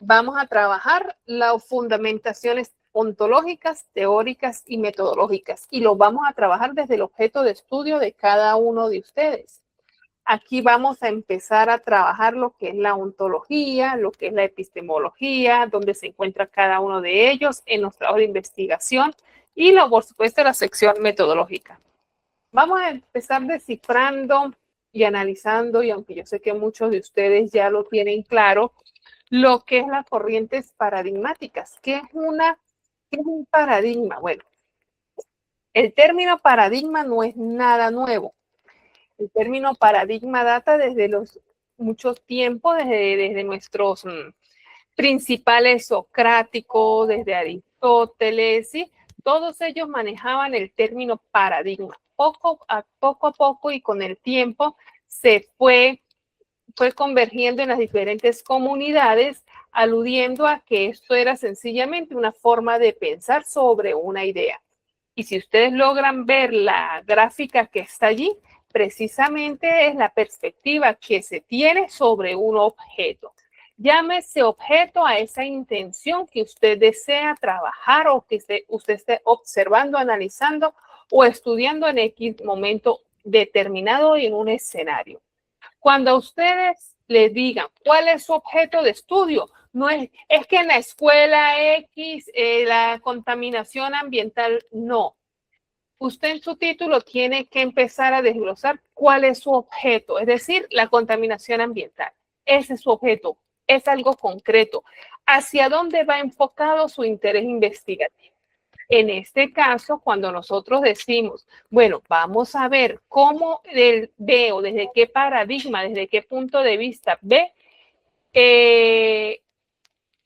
vamos a trabajar las fundamentaciones ontológicas, teóricas y metodológicas, y lo vamos a trabajar desde el objeto de estudio de cada uno de ustedes. Aquí vamos a empezar a trabajar lo que es la ontología, lo que es la epistemología, donde se encuentra cada uno de ellos en los trabajos de investigación y, por supuesto, la sección metodológica. Vamos a empezar descifrando y analizando, y aunque yo sé que muchos de ustedes ya lo tienen claro, lo que es las corrientes paradigmáticas. ¿Qué es un paradigma? Bueno, el término paradigma no es nada nuevo. El término paradigma data desde los muchos tiempos, desde nuestros principales socráticos, desde Aristóteles, ¿sí? Todos ellos manejaban el término paradigma. Poco a poco y con el tiempo se fue convergiendo en las diferentes comunidades, aludiendo a que esto era sencillamente una forma de pensar sobre una idea. Y si ustedes logran ver la gráfica que está allí, precisamente es la perspectiva que se tiene sobre un objeto. Llámese objeto a esa intención que usted desea trabajar o que usted esté observando, analizando o estudiando en X momento determinado y en un escenario. Cuando ustedes les digan cuál es su objeto de estudio, no es que en la escuela X la contaminación ambiental, no. Usted en su título tiene que empezar a desglosar cuál es su objeto, es decir, la contaminación ambiental. Ese es su objeto, es algo concreto. ¿Hacia dónde va enfocado su interés investigativo? En este caso, cuando nosotros decimos, bueno, vamos a ver cómo ve o desde qué paradigma, desde qué punto de vista ve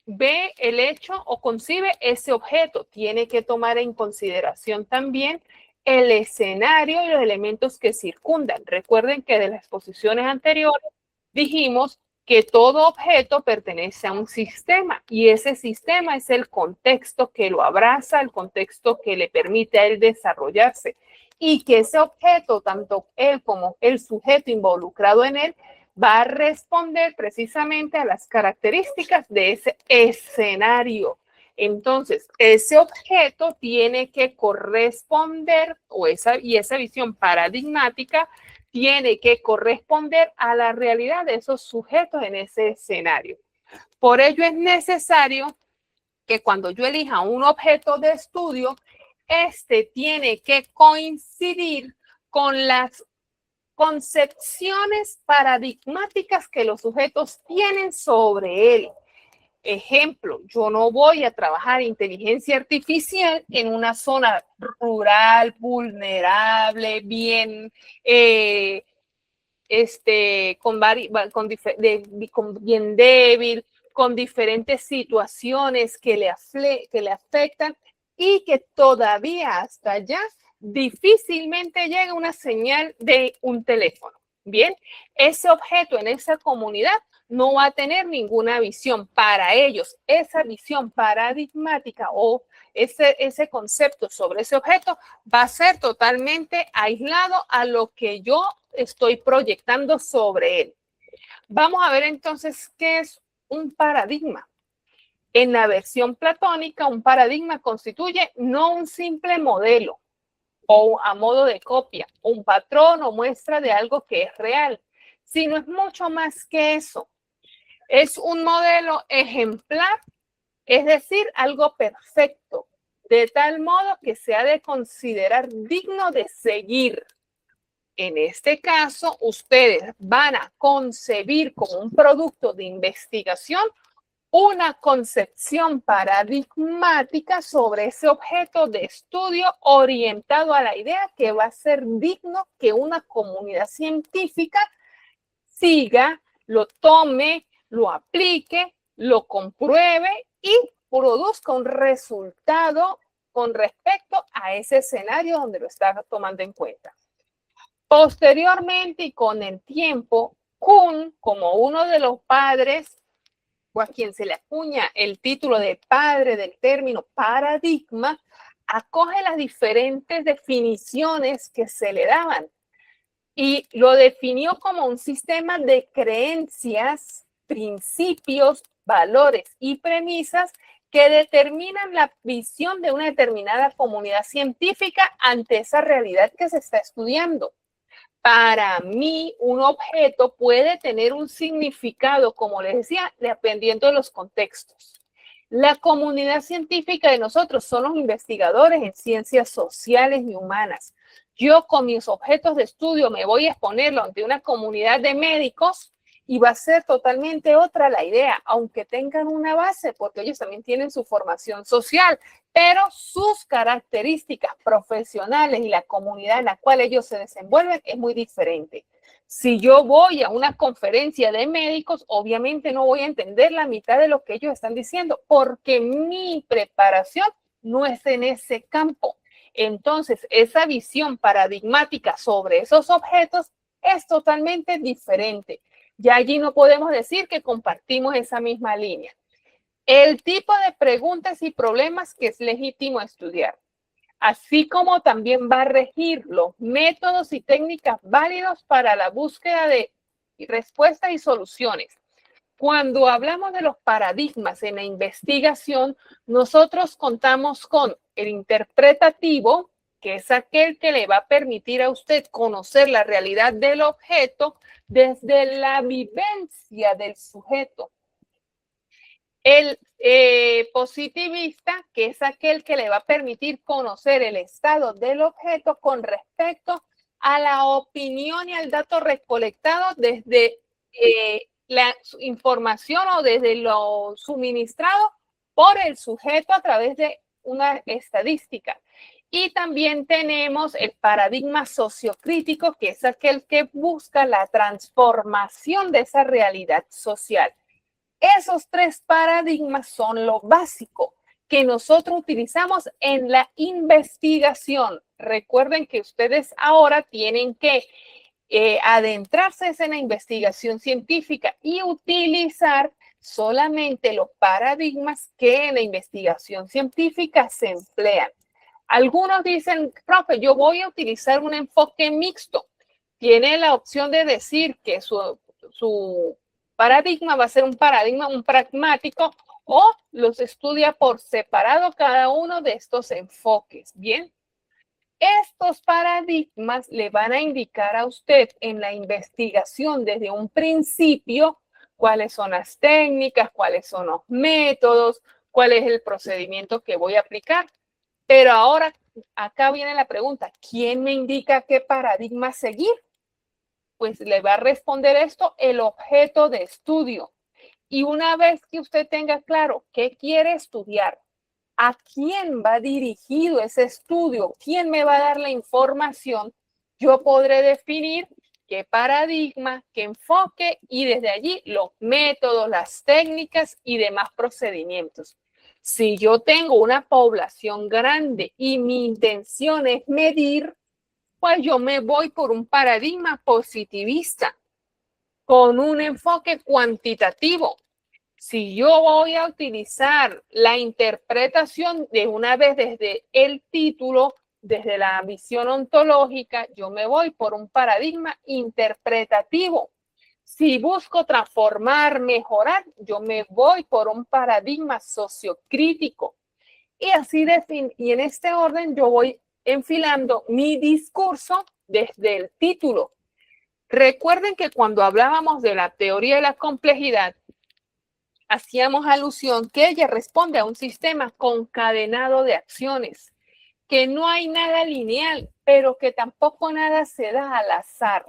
el hecho o concibe ese objeto, tiene que tomar en consideración también el escenario y los elementos que circundan. Recuerden que de las exposiciones anteriores dijimos que todo objeto pertenece a un sistema y ese sistema es el contexto que lo abraza, el contexto que le permite a él desarrollarse y que ese objeto, tanto él como el sujeto involucrado en él, va a responder precisamente a las características de ese escenario. Entonces, ese objeto tiene que corresponder, y esa visión paradigmática tiene que corresponder a la realidad de esos sujetos en ese escenario. Por ello es necesario que cuando yo elija un objeto de estudio, este tiene que coincidir con las concepciones paradigmáticas que los sujetos tienen sobre él. Ejemplo, yo no voy a trabajar inteligencia artificial en una zona rural, vulnerable, bien, bien débil, con diferentes situaciones que le afectan y que todavía hasta allá difícilmente llega una señal de un teléfono. Bien, ese objeto en esa comunidad no va a tener ninguna visión. Para ellos, esa visión paradigmática o ese concepto sobre ese objeto va a ser totalmente aislado a lo que yo estoy proyectando sobre él. Vamos a ver entonces qué es un paradigma. En la versión platónica, un paradigma constituye no un simple modelo o a modo de copia, un patrón o muestra de algo que es real, sino es mucho más que eso. Es un modelo ejemplar, es decir, algo perfecto, de tal modo que se ha de considerar digno de seguir. En este caso, ustedes van a concebir como un producto de investigación una concepción paradigmática sobre ese objeto de estudio orientado a la idea que va a ser digno que una comunidad científica siga, lo tome, lo aplique, lo compruebe y produzca un resultado con respecto a ese escenario donde lo está tomando en cuenta. Posteriormente y con el tiempo, Kuhn, como uno de los padres o a quien se le acuña el título de padre del término paradigma, acoge las diferentes definiciones que se le daban y lo definió como un sistema de creencias, principios, valores y premisas que determinan la visión de una determinada comunidad científica ante esa realidad que se está estudiando. Para mí, un objeto puede tener un significado, como les decía, dependiendo de los contextos. La comunidad científica de nosotros son los investigadores en ciencias sociales y humanas. Yo con mis objetos de estudio me voy a exponerlo ante una comunidad de médicos y va a ser totalmente otra la idea, aunque tengan una base, porque ellos también tienen su formación social, pero sus características profesionales y la comunidad en la cual ellos se desenvuelven es muy diferente. Si yo voy a una conferencia de médicos, obviamente no voy a entender la mitad de lo que ellos están diciendo, porque mi preparación no es en ese campo. Entonces, esa visión paradigmática sobre esos objetos es totalmente diferente. Ya allí no podemos decir que compartimos esa misma línea. El tipo de preguntas y problemas que es legítimo estudiar, así como también va a regir los métodos y técnicas válidos para la búsqueda de respuestas y soluciones. Cuando hablamos de los paradigmas en la investigación, nosotros contamos con el interpretativo, que es aquel que le va a permitir a usted conocer la realidad del objeto desde la vivencia del sujeto. El positivista, que es aquel que le va a permitir conocer el estado del objeto con respecto a la opinión y al dato recolectado desde la información o desde lo suministrado por el sujeto a través de una estadística. Y también tenemos el paradigma sociocrítico, que es aquel que busca la transformación de esa realidad social. Esos tres paradigmas son lo básico que nosotros utilizamos en la investigación. Recuerden que ustedes ahora tienen que adentrarse en la investigación científica y utilizar solamente los paradigmas que en la investigación científica se emplean. Algunos dicen, profe, yo voy a utilizar un enfoque mixto. Tiene la opción de decir que su paradigma va a ser un paradigma, un pragmático, o los estudia por separado cada uno de estos enfoques. Bien, estos paradigmas le van a indicar a usted en la investigación desde un principio cuáles son las técnicas, cuáles son los métodos, cuál es el procedimiento que voy a aplicar. Pero ahora, acá viene la pregunta, ¿quién me indica qué paradigma seguir? Pues le va a responder esto el objeto de estudio. Y una vez que usted tenga claro qué quiere estudiar, a quién va dirigido ese estudio, quién me va a dar la información, yo podré definir qué paradigma, qué enfoque y desde allí los métodos, las técnicas y demás procedimientos. Si yo tengo una población grande y mi intención es medir, pues yo me voy por un paradigma positivista con un enfoque cuantitativo. Si yo voy a utilizar la interpretación de una vez desde el título, desde la visión ontológica, yo me voy por un paradigma interpretativo. Si busco transformar, mejorar, yo me voy por un paradigma sociocrítico. Y así y en este orden yo voy enfilando mi discurso desde el título. Recuerden que cuando hablábamos de la teoría de la complejidad, hacíamos alusión que ella responde a un sistema concadenado de acciones, que no hay nada lineal, pero que tampoco nada se da al azar,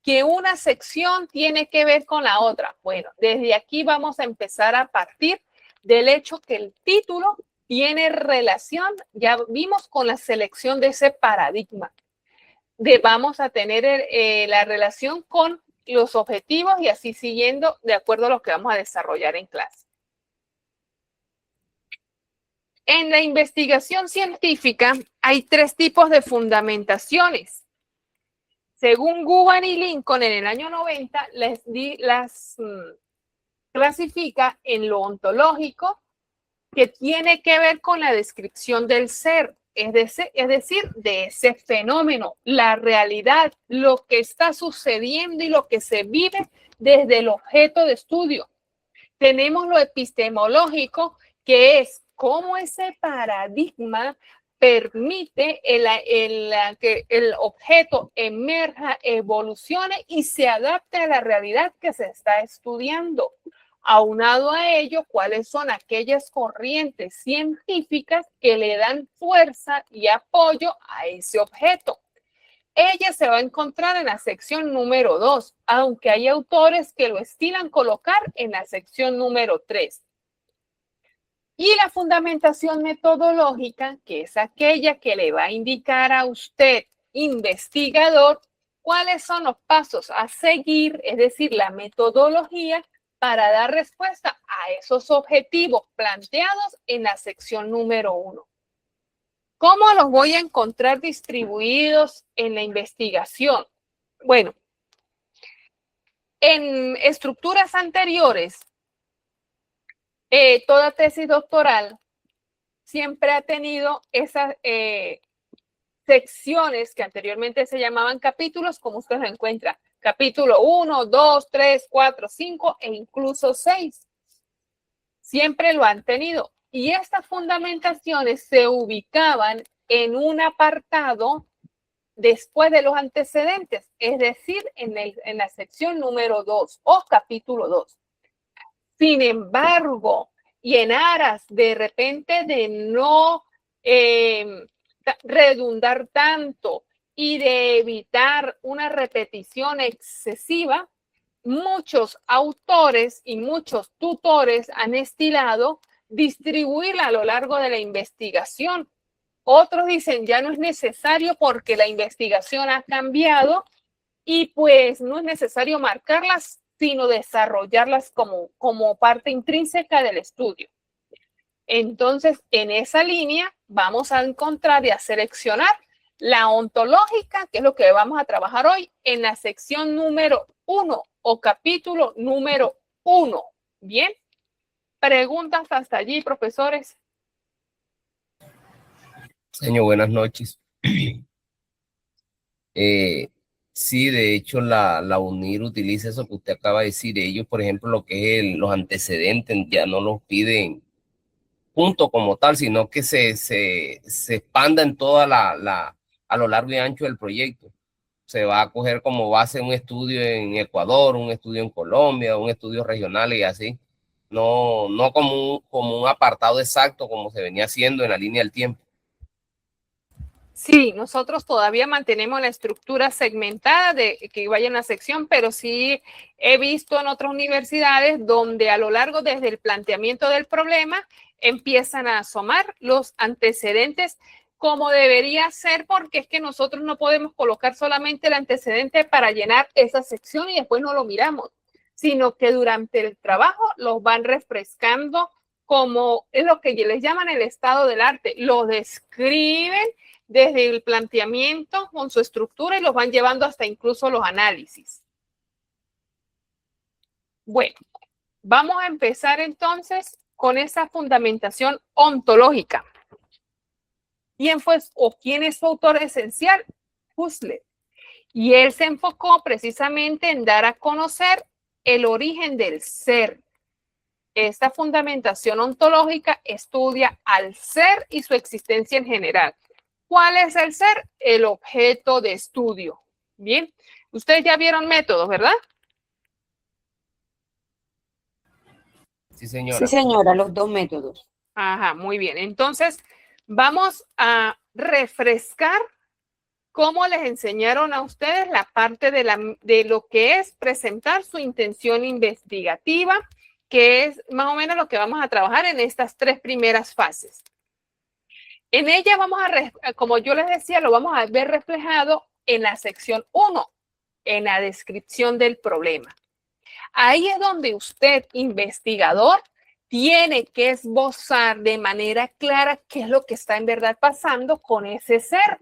que una sección tiene que ver con la otra. Bueno, desde aquí vamos a empezar a partir del hecho que el título tiene relación, ya vimos, con la selección de ese paradigma. Vamos a tener la relación con los objetivos y así siguiendo de acuerdo a lo que vamos a desarrollar en clase. En la investigación científica hay tres tipos de fundamentaciones. Según Guban y Lincoln en el año 90, las clasifica en lo ontológico, que tiene que ver con la descripción del ser, es decir, de ese fenómeno, la realidad, lo que está sucediendo y lo que se vive desde el objeto de estudio. Tenemos lo epistemológico, que es cómo ese paradigma permite que el objeto emerja, evolucione y se adapte a la realidad que se está estudiando. Aunado a ello, cuáles son aquellas corrientes científicas que le dan fuerza y apoyo a ese objeto. Ella se va a encontrar en la sección número 2, aunque hay autores que lo estilan colocar en la sección número 3. Y la fundamentación metodológica, que es aquella que le va a indicar a usted, investigador, cuáles son los pasos a seguir, es decir, la metodología para dar respuesta a esos objetivos planteados en la sección número 1. ¿Cómo los voy a encontrar distribuidos en la investigación? Bueno, en estructuras anteriores, toda tesis doctoral siempre ha tenido esas secciones que anteriormente se llamaban capítulos, como usted lo encuentra. Capítulo 1, 2, 3, 4, 5 e incluso 6. Siempre lo han tenido. Y estas fundamentaciones se ubicaban en un apartado después de los antecedentes, es decir, en la sección número 2 o capítulo 2. Sin embargo, y en aras de repente de no redundar tanto y de evitar una repetición excesiva, muchos autores y muchos tutores han estilado distribuirla a lo largo de la investigación. Otros dicen ya no es necesario porque la investigación ha cambiado y pues no es necesario marcarlas, sino desarrollarlas como parte intrínseca del estudio. Entonces, en esa línea vamos a encontrar y a seleccionar la ontológica, que es lo que vamos a trabajar hoy en la sección número 1 o capítulo número 1. Bien, preguntas hasta allí, profesores. Señor, buenas noches. Sí, de hecho, la UNIR utiliza eso que usted acaba de decir. Ellos, por ejemplo, lo que es los antecedentes, ya no los piden punto como tal, sino que se expanda en toda a lo largo y ancho del proyecto. Se va a coger como base un estudio en Ecuador, un estudio en Colombia, un estudio regional y así. No como un apartado exacto como se venía haciendo en la línea del tiempo. Sí, nosotros todavía mantenemos la estructura segmentada de que vaya en la sección, pero sí he visto en otras universidades donde a lo largo desde el planteamiento del problema empiezan a asomar los antecedentes como debería ser, porque es que nosotros no podemos colocar solamente el antecedente para llenar esa sección y después no lo miramos, sino que durante el trabajo los van refrescando como es lo que les llaman el estado del arte, lo describen desde el planteamiento con su estructura y los van llevando hasta incluso los análisis. Bueno, vamos a empezar entonces con esa fundamentación ontológica. ¿Quién fue o quién es su autor esencial? Husserl. Y él se enfocó precisamente en dar a conocer el origen del ser. Esta fundamentación ontológica estudia al ser y su existencia en general. ¿Cuál es el ser? El objeto de estudio. Bien, ustedes ya vieron métodos, ¿verdad? Sí, señora. Sí, señora, los dos métodos. Ajá, muy bien. Entonces, vamos a refrescar cómo les enseñaron a ustedes la parte de lo que es presentar su intención investigativa, que es más o menos lo que vamos a trabajar en estas 3 primeras fases. En ella vamos a, como yo les decía, lo vamos a ver reflejado en la sección 1, en la descripción del problema. Ahí es donde usted, investigador, tiene que esbozar de manera clara qué es lo que está en verdad pasando con ese ser.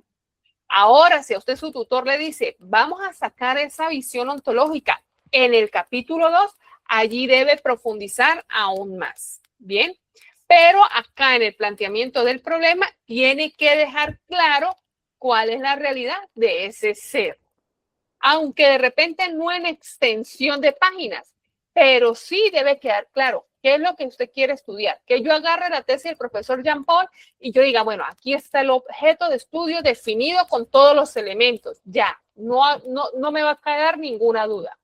Ahora, si a usted su tutor le dice, vamos a sacar esa visión ontológica en el capítulo 2, allí debe profundizar aún más. Bien. Pero acá en el planteamiento del problema tiene que dejar claro cuál es la realidad de ese ser. Aunque de repente no en extensión de páginas, pero sí debe quedar claro qué es lo que usted quiere estudiar. Que yo agarre la tesis del profesor Jean Paul y yo diga, bueno, aquí está el objeto de estudio definido con todos los elementos. Ya, no me va a quedar ninguna duda.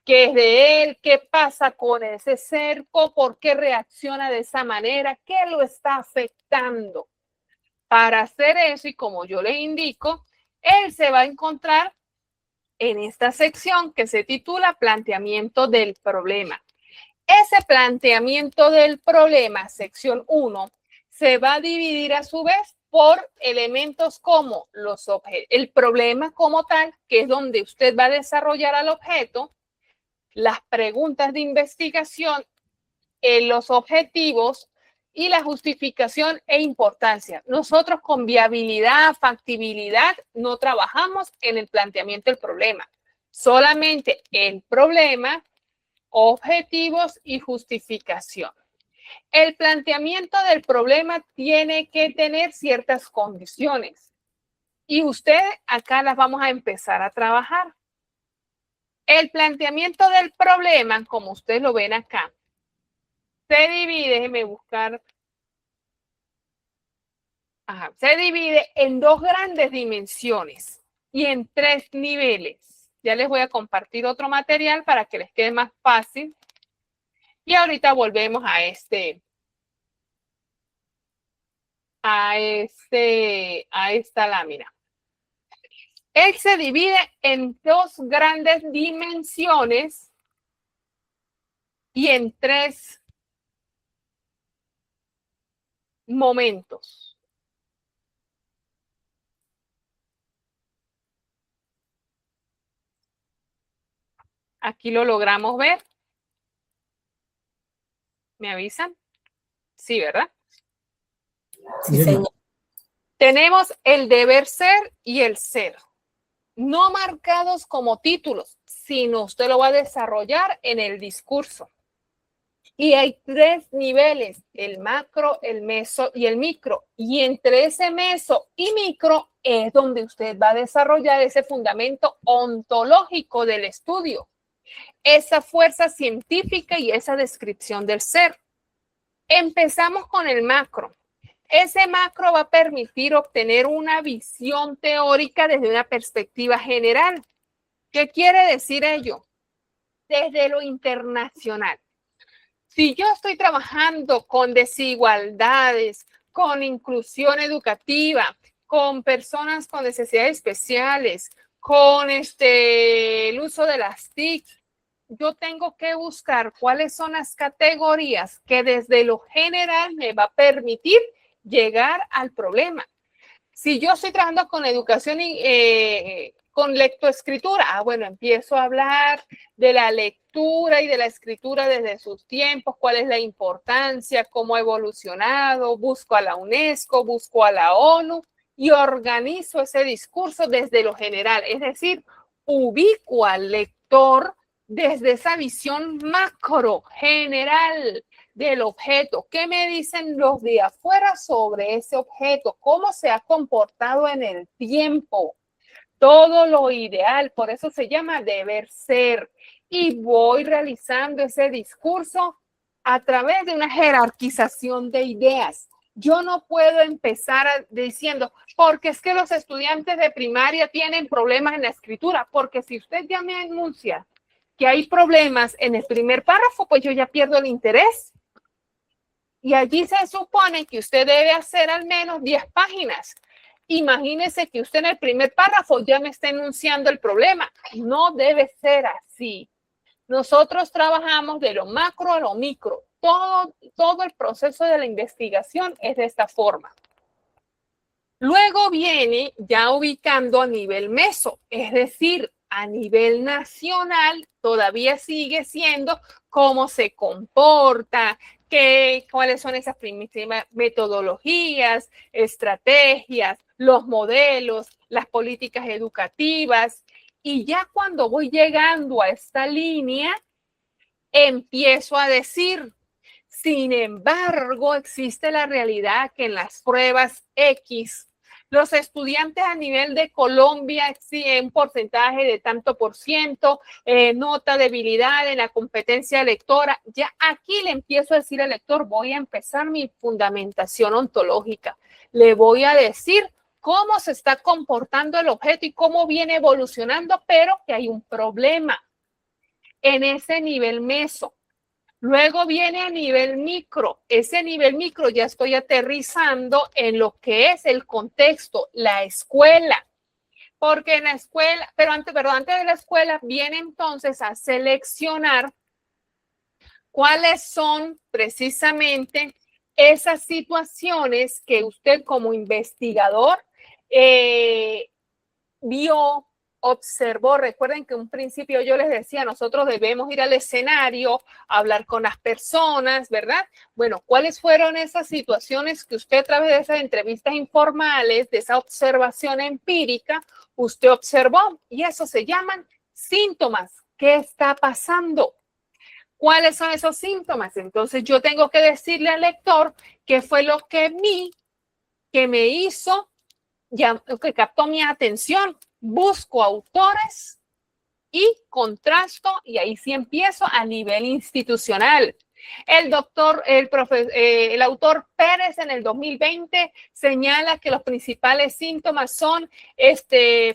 ¿Qué es de él? ¿Qué pasa con ese cerco? ¿Por qué reacciona de esa manera? ¿Qué lo está afectando? Para hacer eso, y como yo le indico, él se va a encontrar en esta sección que se titula Planteamiento del problema. Ese planteamiento del problema, sección 1, se va a dividir a su vez por elementos como el problema como tal, que es donde usted va a desarrollar al objeto, las preguntas de investigación, los objetivos y la justificación e importancia. Nosotros con viabilidad, factibilidad, no trabajamos en el planteamiento del problema. Solamente el problema, objetivos y justificación. El planteamiento del problema tiene que tener ciertas condiciones y usted acá las vamos a empezar a trabajar. El planteamiento del problema, como ustedes lo ven acá, se divide, déjenme buscar, se divide en 2 grandes dimensiones y en 3 niveles. Ya les voy a compartir otro material para que les quede más fácil. Y ahorita volvemos a esta lámina. Él se divide en 2 grandes dimensiones y en 3 momentos. Aquí lo logramos ver. ¿Me avisan? Sí, ¿verdad? Sí, señor. Tenemos el deber ser y el ser. No marcados como títulos, sino usted lo va a desarrollar en el discurso. Y hay 3 niveles, el macro, el meso y el micro. Y entre ese meso y micro es donde usted va a desarrollar ese fundamento ontológico del estudio, esa fuerza científica y esa descripción del ser. Empezamos con el macro. Ese macro va a permitir obtener una visión teórica desde una perspectiva general. ¿Qué quiere decir ello? Desde lo internacional. Si yo estoy trabajando con desigualdades, con inclusión educativa, con personas con necesidades especiales, con el uso de las TIC, yo tengo que buscar cuáles son las categorías que desde lo general me va a permitir llegar al problema. Si yo estoy trabajando con educación y con lectoescritura, bueno, empiezo a hablar de la lectura y de la escritura desde sus tiempos, cuál es la importancia, cómo ha evolucionado, busco a la UNESCO, busco a la ONU y organizo ese discurso desde lo general, es decir, ubico al lector desde esa visión macro, general del objeto. ¿Qué me dicen los de afuera sobre ese objeto? ¿Cómo se ha comportado en el tiempo? Todo lo ideal, por eso se llama deber ser. Y voy realizando ese discurso a través de una jerarquización de ideas. Yo no puedo empezar diciendo, porque es que los estudiantes de primaria tienen problemas en la escritura, porque si usted ya me anuncia que hay problemas en el primer párrafo, pues yo ya pierdo el interés. Y allí se supone que usted debe hacer al menos 10 páginas. Imagínese que usted en el primer párrafo ya me está enunciando el problema. No debe ser así. Nosotros trabajamos de lo macro a lo micro. Todo el proceso de la investigación es de esta forma. Luego viene ya ubicando a nivel meso, es decir, a nivel nacional todavía sigue siendo cómo se comporta, cuáles son esas primitivas metodologías, estrategias, los modelos, las políticas educativas. Y ya cuando voy llegando a esta línea, empiezo a decir, sin embargo, existe la realidad que en las pruebas X, Los estudiantes a nivel de Colombia exigen un porcentaje de tanto por ciento, nota de habilidad en la competencia lectora. Ya aquí le empiezo a decir al lector, voy a empezar mi fundamentación ontológica. Le voy a decir cómo se está comportando el objeto y cómo viene evolucionando, pero que hay un problema en ese nivel meso. Luego viene a nivel micro. Ese nivel micro ya estoy aterrizando en lo que es el contexto, la escuela. Porque en la escuela, pero antes de la escuela, viene entonces a seleccionar cuáles son precisamente esas situaciones que usted como investigador vio, observó. Recuerden que en un principio yo les decía, nosotros debemos ir al escenario, hablar con las personas, ¿verdad? Bueno, ¿cuáles fueron esas situaciones que usted a través de esas entrevistas informales, de esa observación empírica, usted observó? Y eso se llaman síntomas. ¿Qué está pasando? ¿Cuáles son esos síntomas? Entonces yo tengo que decirle al lector qué fue lo que vi, que me hizo, que captó mi atención. Busco autores y contrasto, y ahí sí empiezo a nivel institucional. El autor Pérez en el 2020 señala que los principales síntomas son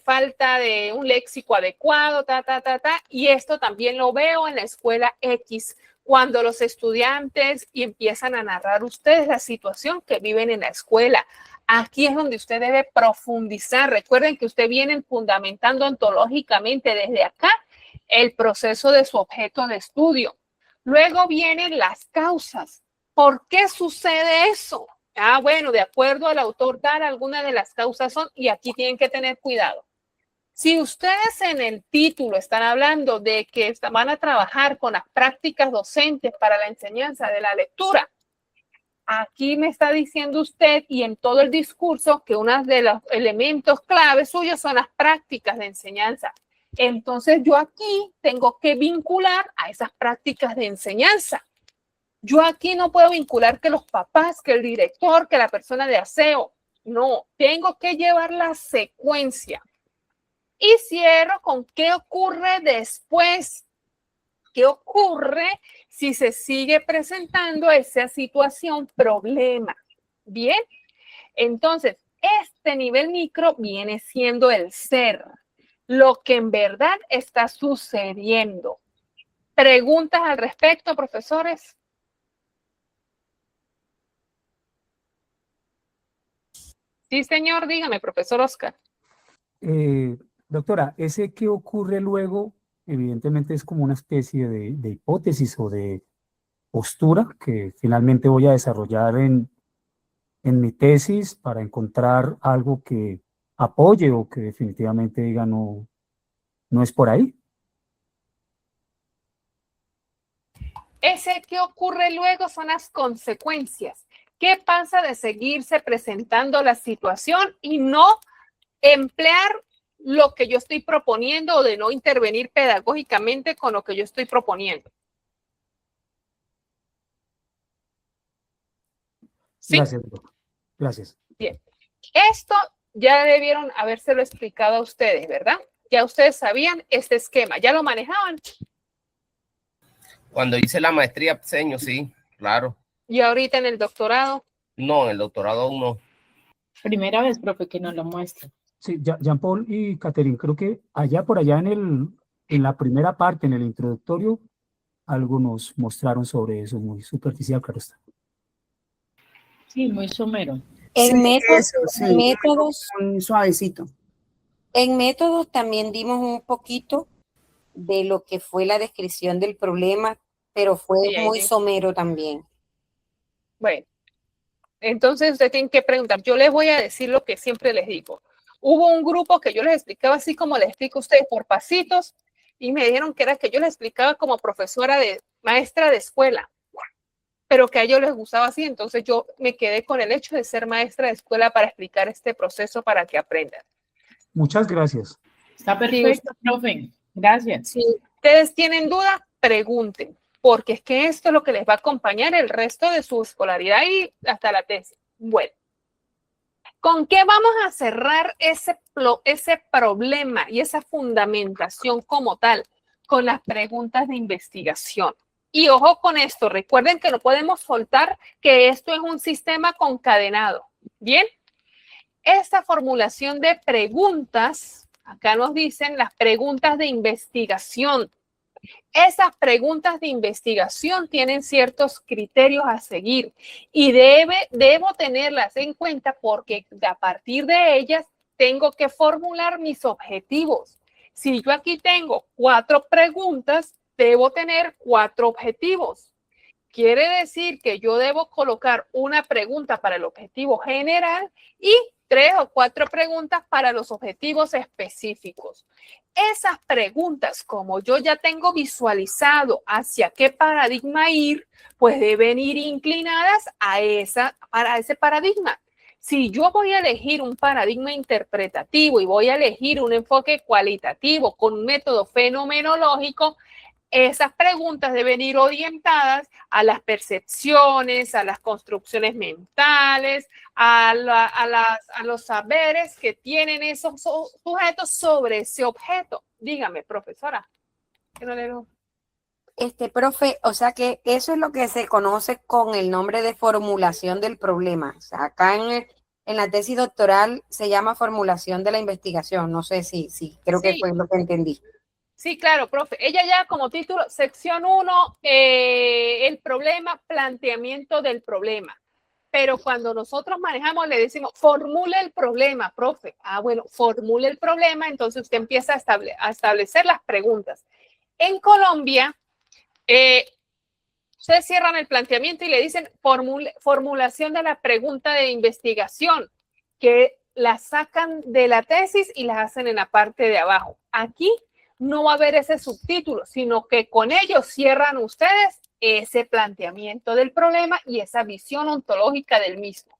falta de un léxico adecuado, y esto también lo veo en la escuela X, cuando los estudiantes y empiezan a narrar ustedes la situación que viven en la escuela. Aquí es donde usted debe profundizar. Recuerden que usted viene fundamentando ontológicamente desde acá el proceso de su objeto de estudio. Luego vienen las causas. ¿Por qué sucede eso? Bueno, de acuerdo al autor tal, algunas de las causas son, y aquí tienen que tener cuidado. Si ustedes en el título están hablando de que van a trabajar con las prácticas docentes para la enseñanza de la lectura, aquí me está diciendo usted y en todo el discurso que uno de los elementos claves suyos son las prácticas de enseñanza. Entonces yo aquí tengo que vincular a esas prácticas de enseñanza. Yo aquí no puedo vincular que los papás, que el director, que la persona de aseo. No, tengo que llevar la secuencia. Y cierro con qué ocurre después. ¿Qué ocurre si se sigue presentando esa situación, problema? Bien, entonces, este nivel micro viene siendo el ser, lo que en verdad está sucediendo. ¿Preguntas al respecto, profesores? Sí, señor, dígame, profesor Oscar. Doctora, ese que ocurre luego, evidentemente es como una especie de hipótesis o de postura que finalmente voy a desarrollar en mi tesis para encontrar algo que apoye o que definitivamente diga no, no es por ahí. Ese que ocurre luego son las consecuencias. ¿Qué pasa de seguirse presentando la situación y no emplear lo que yo estoy proponiendo o de no intervenir pedagógicamente con lo que yo estoy proponiendo? ¿Sí? Gracias, doctor. Gracias. Bien. Esto ya debieron habérselo explicado a ustedes, ¿verdad? Ya ustedes sabían este esquema, ya lo manejaban. Cuando hice la maestría, señor, sí, claro. ¿Y ahorita en el doctorado? No, en el doctorado aún no. Primera vez, profe, que nos lo muestra. Sí, Jean-Paul y Catherine, creo que allá por allá en la primera parte, en el introductorio, algo nos mostraron sobre eso, muy superficial, claro está. Sí, muy somero. En Sí, métodos, un suavecito. en métodos también dimos un poquito de lo que fue la descripción del problema, pero fue Sí, muy somero también. Bueno, entonces ustedes tienen que preguntar. Yo les voy a decir lo que siempre les digo. Hubo un grupo que yo les explicaba así como les explico a ustedes por pasitos y me dijeron que era que yo les explicaba como profesora maestra de escuela, pero que a ellos les gustaba así. Entonces yo me quedé con el hecho de ser maestra de escuela para explicar este proceso para que aprendan. Muchas gracias. Está perfecto, profe. Gracias. Si ustedes tienen dudas, pregunten, porque es que esto es lo que les va a acompañar el resto de su escolaridad y hasta la tesis. Bueno, ¿Con qué vamos a cerrar ese problema y esa fundamentación como tal? Con las preguntas de investigación. Y ojo con esto, recuerden que no podemos soltar que esto es un sistema concadenado. Bien, esta formulación de preguntas, acá nos dicen las preguntas de investigación. Esas preguntas de investigación tienen ciertos criterios a seguir y debo tenerlas en cuenta porque a partir de ellas tengo que formular mis objetivos. Si yo aquí tengo 4 preguntas, debo tener 4 objetivos. Quiere decir que yo debo colocar una pregunta para el objetivo general y 3 o 4 preguntas para los objetivos específicos. Esas preguntas, como yo ya tengo visualizado hacia qué paradigma ir, pues deben ir inclinadas para ese paradigma. Si yo voy a elegir un paradigma interpretativo y voy a elegir un enfoque cualitativo con un método fenomenológico, esas preguntas deben ir orientadas a las percepciones, a las construcciones mentales, a los saberes que tienen esos sujetos sobre ese objeto. Dígame, profesora. ¿Qué no le veo? Profe, o sea que eso es lo que se conoce con el nombre de formulación del problema. O sea, acá en la tesis doctoral se llama formulación de la investigación. No sé si creo que fue lo que entendí. Sí, claro, profe. Ella ya como título, sección 1, el problema, planteamiento del problema. Pero cuando nosotros manejamos, le decimos, formule el problema, profe. Ah, bueno, formule el problema, entonces usted empieza a establecer las preguntas. En Colombia, ustedes cierran el planteamiento y le dicen formulación de la pregunta de investigación, que la sacan de la tesis y las hacen en la parte de abajo. Aquí no va a haber ese subtítulo, sino que con ello cierran ustedes ese planteamiento del problema y esa visión ontológica del mismo.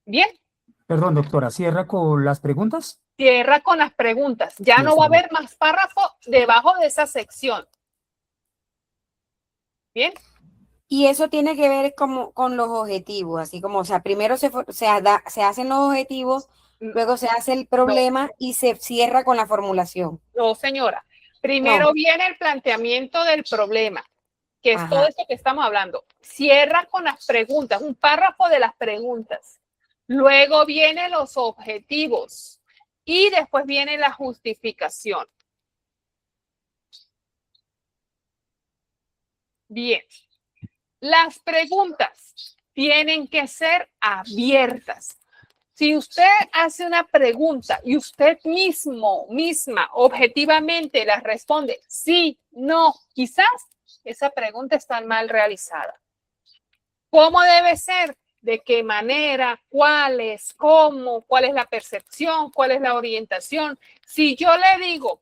¿Bien? Perdón, doctora, ¿cierra con las preguntas? Cierra con las preguntas. Ya no va a haber más párrafo debajo de esa sección. ¿Bien? Y eso tiene que ver como con los objetivos, así como, o sea, primero se hacen los objetivos, luego se hace el problema y se cierra con la formulación. No, señora. Primero viene el planteamiento del problema, que es todo esto que estamos hablando. Cierra con las preguntas, un párrafo de las preguntas. Luego vienen los objetivos y después viene la justificación. Bien. Las preguntas tienen que ser abiertas. Si usted hace una pregunta y usted misma, objetivamente la responde sí, no, quizás, esa pregunta está mal realizada. ¿Cómo debe ser? ¿De qué manera? ¿Cuáles? ¿Cómo? ¿Cuál es la percepción? ¿Cuál es la orientación? Si yo le digo,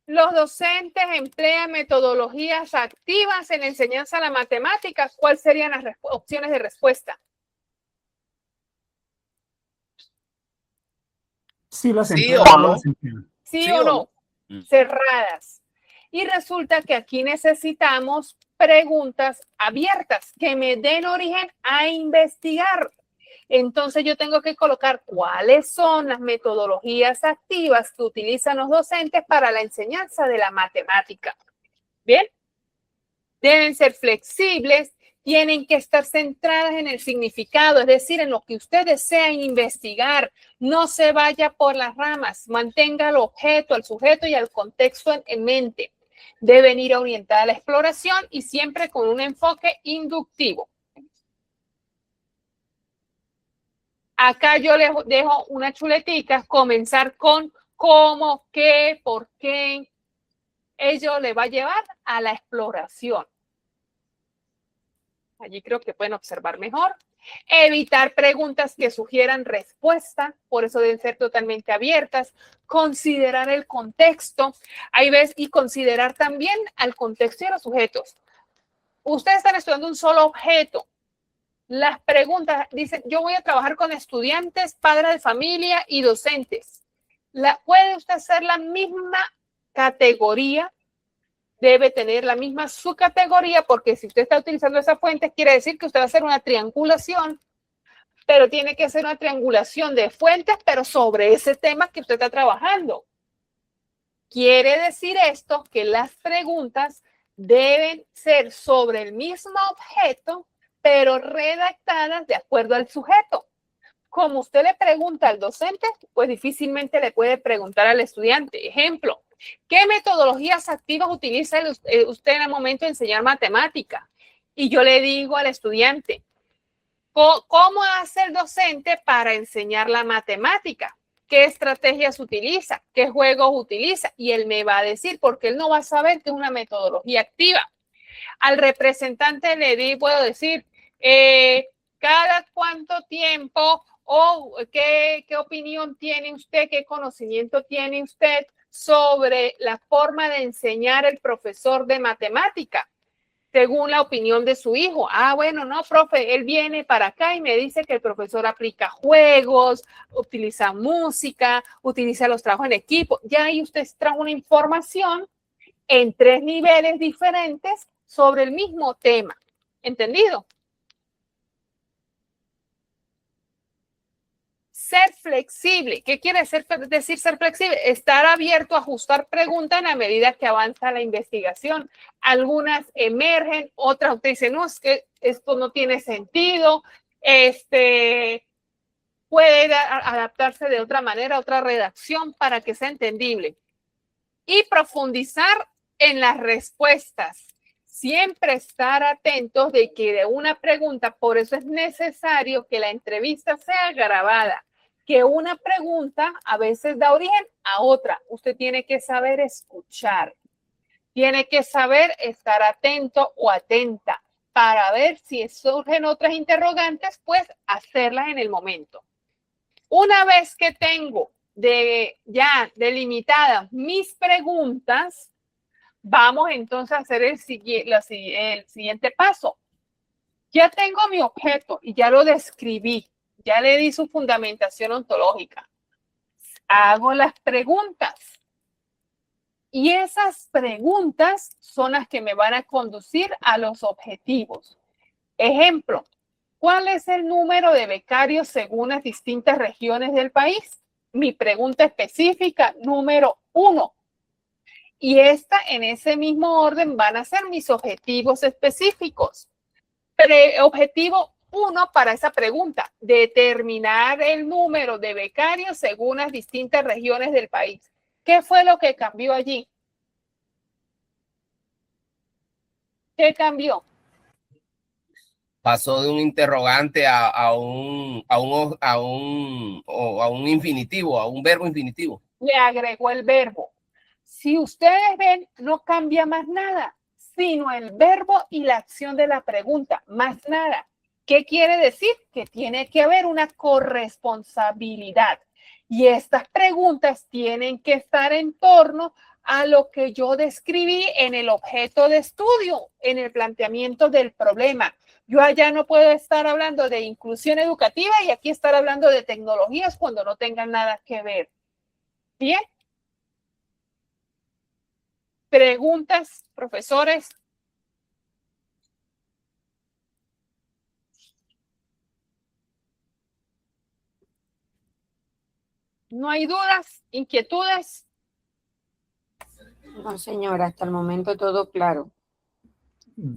los docentes emplean metodologías activas en la enseñanza de la matemática, ¿cuáles serían las opciones de respuesta? Sí, las ¿Sí emplean. o no? ¿Sí o no? Cerradas. Y resulta que aquí necesitamos preguntas abiertas que me den origen a investigar. Entonces yo tengo que colocar cuáles son las metodologías activas que utilizan los docentes para la enseñanza de la matemática. ¿Bien? Deben ser flexibles, tienen que estar centradas en el significado, es decir, en lo que usted desea investigar. No se vaya por las ramas, mantenga el objeto, al sujeto y al contexto en mente. Deben ir orientadas a la exploración y siempre con un enfoque inductivo. Acá yo les dejo una chuletica, comenzar con cómo, qué, por qué. Ello le va a llevar a la exploración. Allí creo que pueden observar mejor. Evitar preguntas que sugieran respuesta, por eso deben ser totalmente abiertas. Considerar el contexto, y considerar también al contexto y a los sujetos. Ustedes están estudiando un solo objeto. Las preguntas dicen, yo voy a trabajar con estudiantes, padres de familia y docentes. ¿Puede usted hacer la misma categoría debe tener la misma subcategoría, porque si usted está utilizando esa fuente, quiere decir que usted va a hacer una triangulación, pero tiene que ser una triangulación de fuentes, pero sobre ese tema que usted está trabajando. Quiere decir esto que las preguntas deben ser sobre el mismo objeto, pero redactadas de acuerdo al sujeto. Como usted le pregunta al docente, pues difícilmente le puede preguntar al estudiante. Ejemplo, ¿qué metodologías activas utiliza usted en el momento de enseñar matemática? Y yo le digo al estudiante, ¿cómo hace el docente para enseñar la matemática? ¿Qué estrategias utiliza? ¿Qué juegos utiliza? Y él me va a decir, porque él no va a saber que es una metodología activa. Al representante puedo decir, cada cuánto tiempo o qué opinión tiene usted, qué conocimiento tiene usted sobre la forma de enseñar el profesor de matemática, según la opinión de su hijo. Ah, bueno, no, profe, él viene para acá y me dice que el profesor aplica juegos, utiliza música, utiliza los trabajos en equipo. Ya ahí usted trajo una información en 3 niveles diferentes sobre el mismo tema. ¿Entendido? Ser flexible. ¿Qué quiere decir ser flexible? Estar abierto a ajustar preguntas en la medida que avanza la investigación. Algunas emergen, otras usted dice, no, es que esto no tiene sentido, puede adaptarse de otra manera, otra redacción para que sea entendible. Y profundizar en las respuestas. Siempre estar atentos de que de una pregunta, por eso es necesario que la entrevista sea grabada, que una pregunta a veces da origen a otra. Usted tiene que saber escuchar, tiene que saber estar atento o atenta para ver si surgen otras interrogantes, pues hacerlas en el momento. Una vez que tengo ya delimitadas mis preguntas, vamos entonces a hacer el siguiente paso. Ya tengo mi objeto y ya lo describí, ya le di su fundamentación ontológica. Hago las preguntas. Y esas preguntas son las que me van a conducir a los objetivos. Ejemplo, ¿cuál es el número de becarios según las distintas regiones del país? Mi pregunta específica número 1. Y en ese mismo orden van a ser mis objetivos específicos. Objetivo 1 para esa pregunta, determinar el número de becarios según las distintas regiones del país. ¿Qué fue lo que cambió allí? ¿Qué cambió? Pasó de un interrogante a un infinitivo, a un verbo infinitivo. Le agregó el verbo. Si ustedes ven, no cambia más nada, sino el verbo y la acción de la pregunta, más nada. ¿Qué quiere decir? Que tiene que haber una corresponsabilidad. Y estas preguntas tienen que estar en torno a lo que yo describí en el objeto de estudio, en el planteamiento del problema. Yo allá no puedo estar hablando de inclusión educativa y aquí estar hablando de tecnologías cuando no tengan nada que ver. ¿Bien? ¿Preguntas, profesores? ¿No hay dudas, inquietudes? No, señora, hasta el momento todo claro.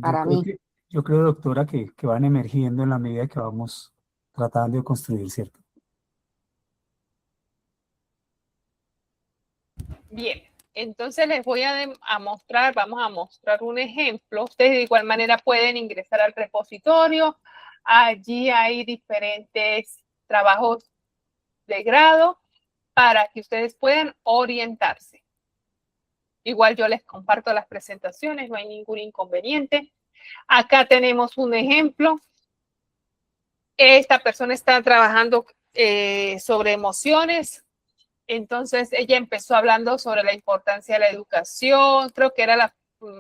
Para mí. Yo creo, doctora, que van emergiendo en la medida que vamos tratando de construir, ¿cierto? Bien, entonces les voy a mostrar, vamos a mostrar un ejemplo. Ustedes de igual manera pueden ingresar al repositorio. Allí hay diferentes trabajos de grado para que ustedes puedan orientarse. Igual yo les comparto las presentaciones, no hay ningún inconveniente. Acá tenemos un ejemplo. Esta persona está trabajando sobre emociones. Entonces ella empezó hablando sobre la importancia de la educación, creo que era las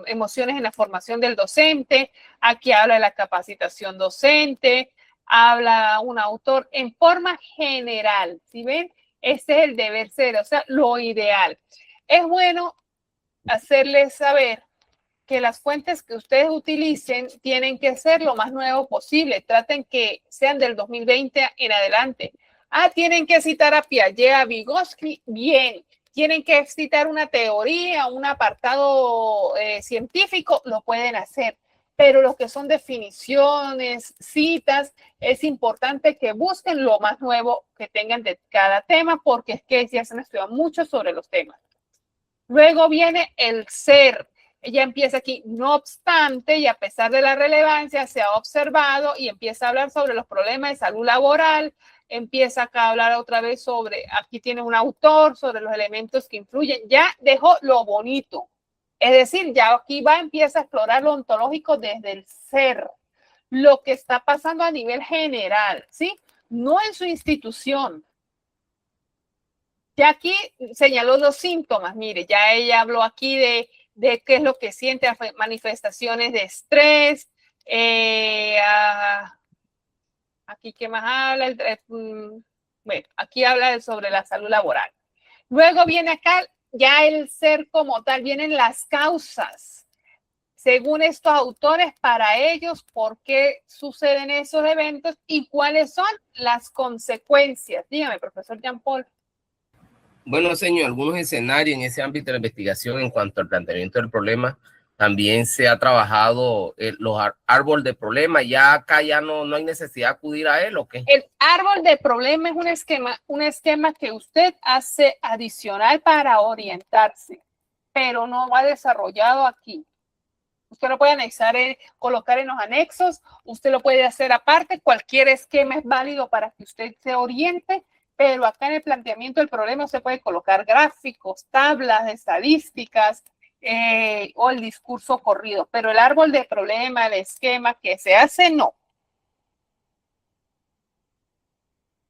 emociones en la formación del docente. Aquí habla de la capacitación docente, habla un autor en forma general. ¿Sí ven? Ese es el deber ser, o sea, lo ideal. Es bueno hacerles saber que las fuentes que ustedes utilicen tienen que ser lo más nuevo posible. Traten que sean del 2020 en adelante. Tienen que citar a Piaget, a Vygotsky, bien. Tienen que citar una teoría, un apartado científico, lo pueden hacer. Pero lo que son definiciones, citas, es importante que busquen lo más nuevo que tengan de cada tema, porque es que ya se han estudiado mucho sobre los temas. Luego viene el ser. Ella empieza aquí, no obstante, y a pesar de la relevancia, se ha observado y empieza a hablar sobre los problemas de salud laboral, empieza acá a hablar otra vez sobre, aquí tiene un autor, sobre los elementos que influyen, ya dejó lo bonito. Es decir, ya aquí empieza a explorar lo ontológico desde el ser, lo que está pasando a nivel general, ¿sí? No en su institución. Ya aquí señaló los síntomas, mire, ya ella habló aquí de qué es lo que siente, manifestaciones de estrés, aquí qué más habla, bueno, aquí habla sobre la salud laboral. Luego viene acá ya el ser como tal, vienen las causas. Según estos autores, para ellos, ¿por qué suceden esos eventos y cuáles son las consecuencias? Dígame, profesor Jean-Paul. Bueno, señor, algunos escenarios en ese ámbito de la investigación en cuanto al planteamiento del problema, también se ha trabajado los árboles de problema. Ya acá ya no hay necesidad de acudir a él, ¿o qué? El árbol de problema es un esquema que usted hace adicional para orientarse, pero no va desarrollado aquí. Usted lo puede anexar, colocar en los anexos, usted lo puede hacer aparte, cualquier esquema es válido para que usted se oriente, pero acá en el planteamiento del problema usted puede colocar gráficos, tablas, estadísticas o el discurso corrido, pero el árbol de problema, el esquema que se hace, no.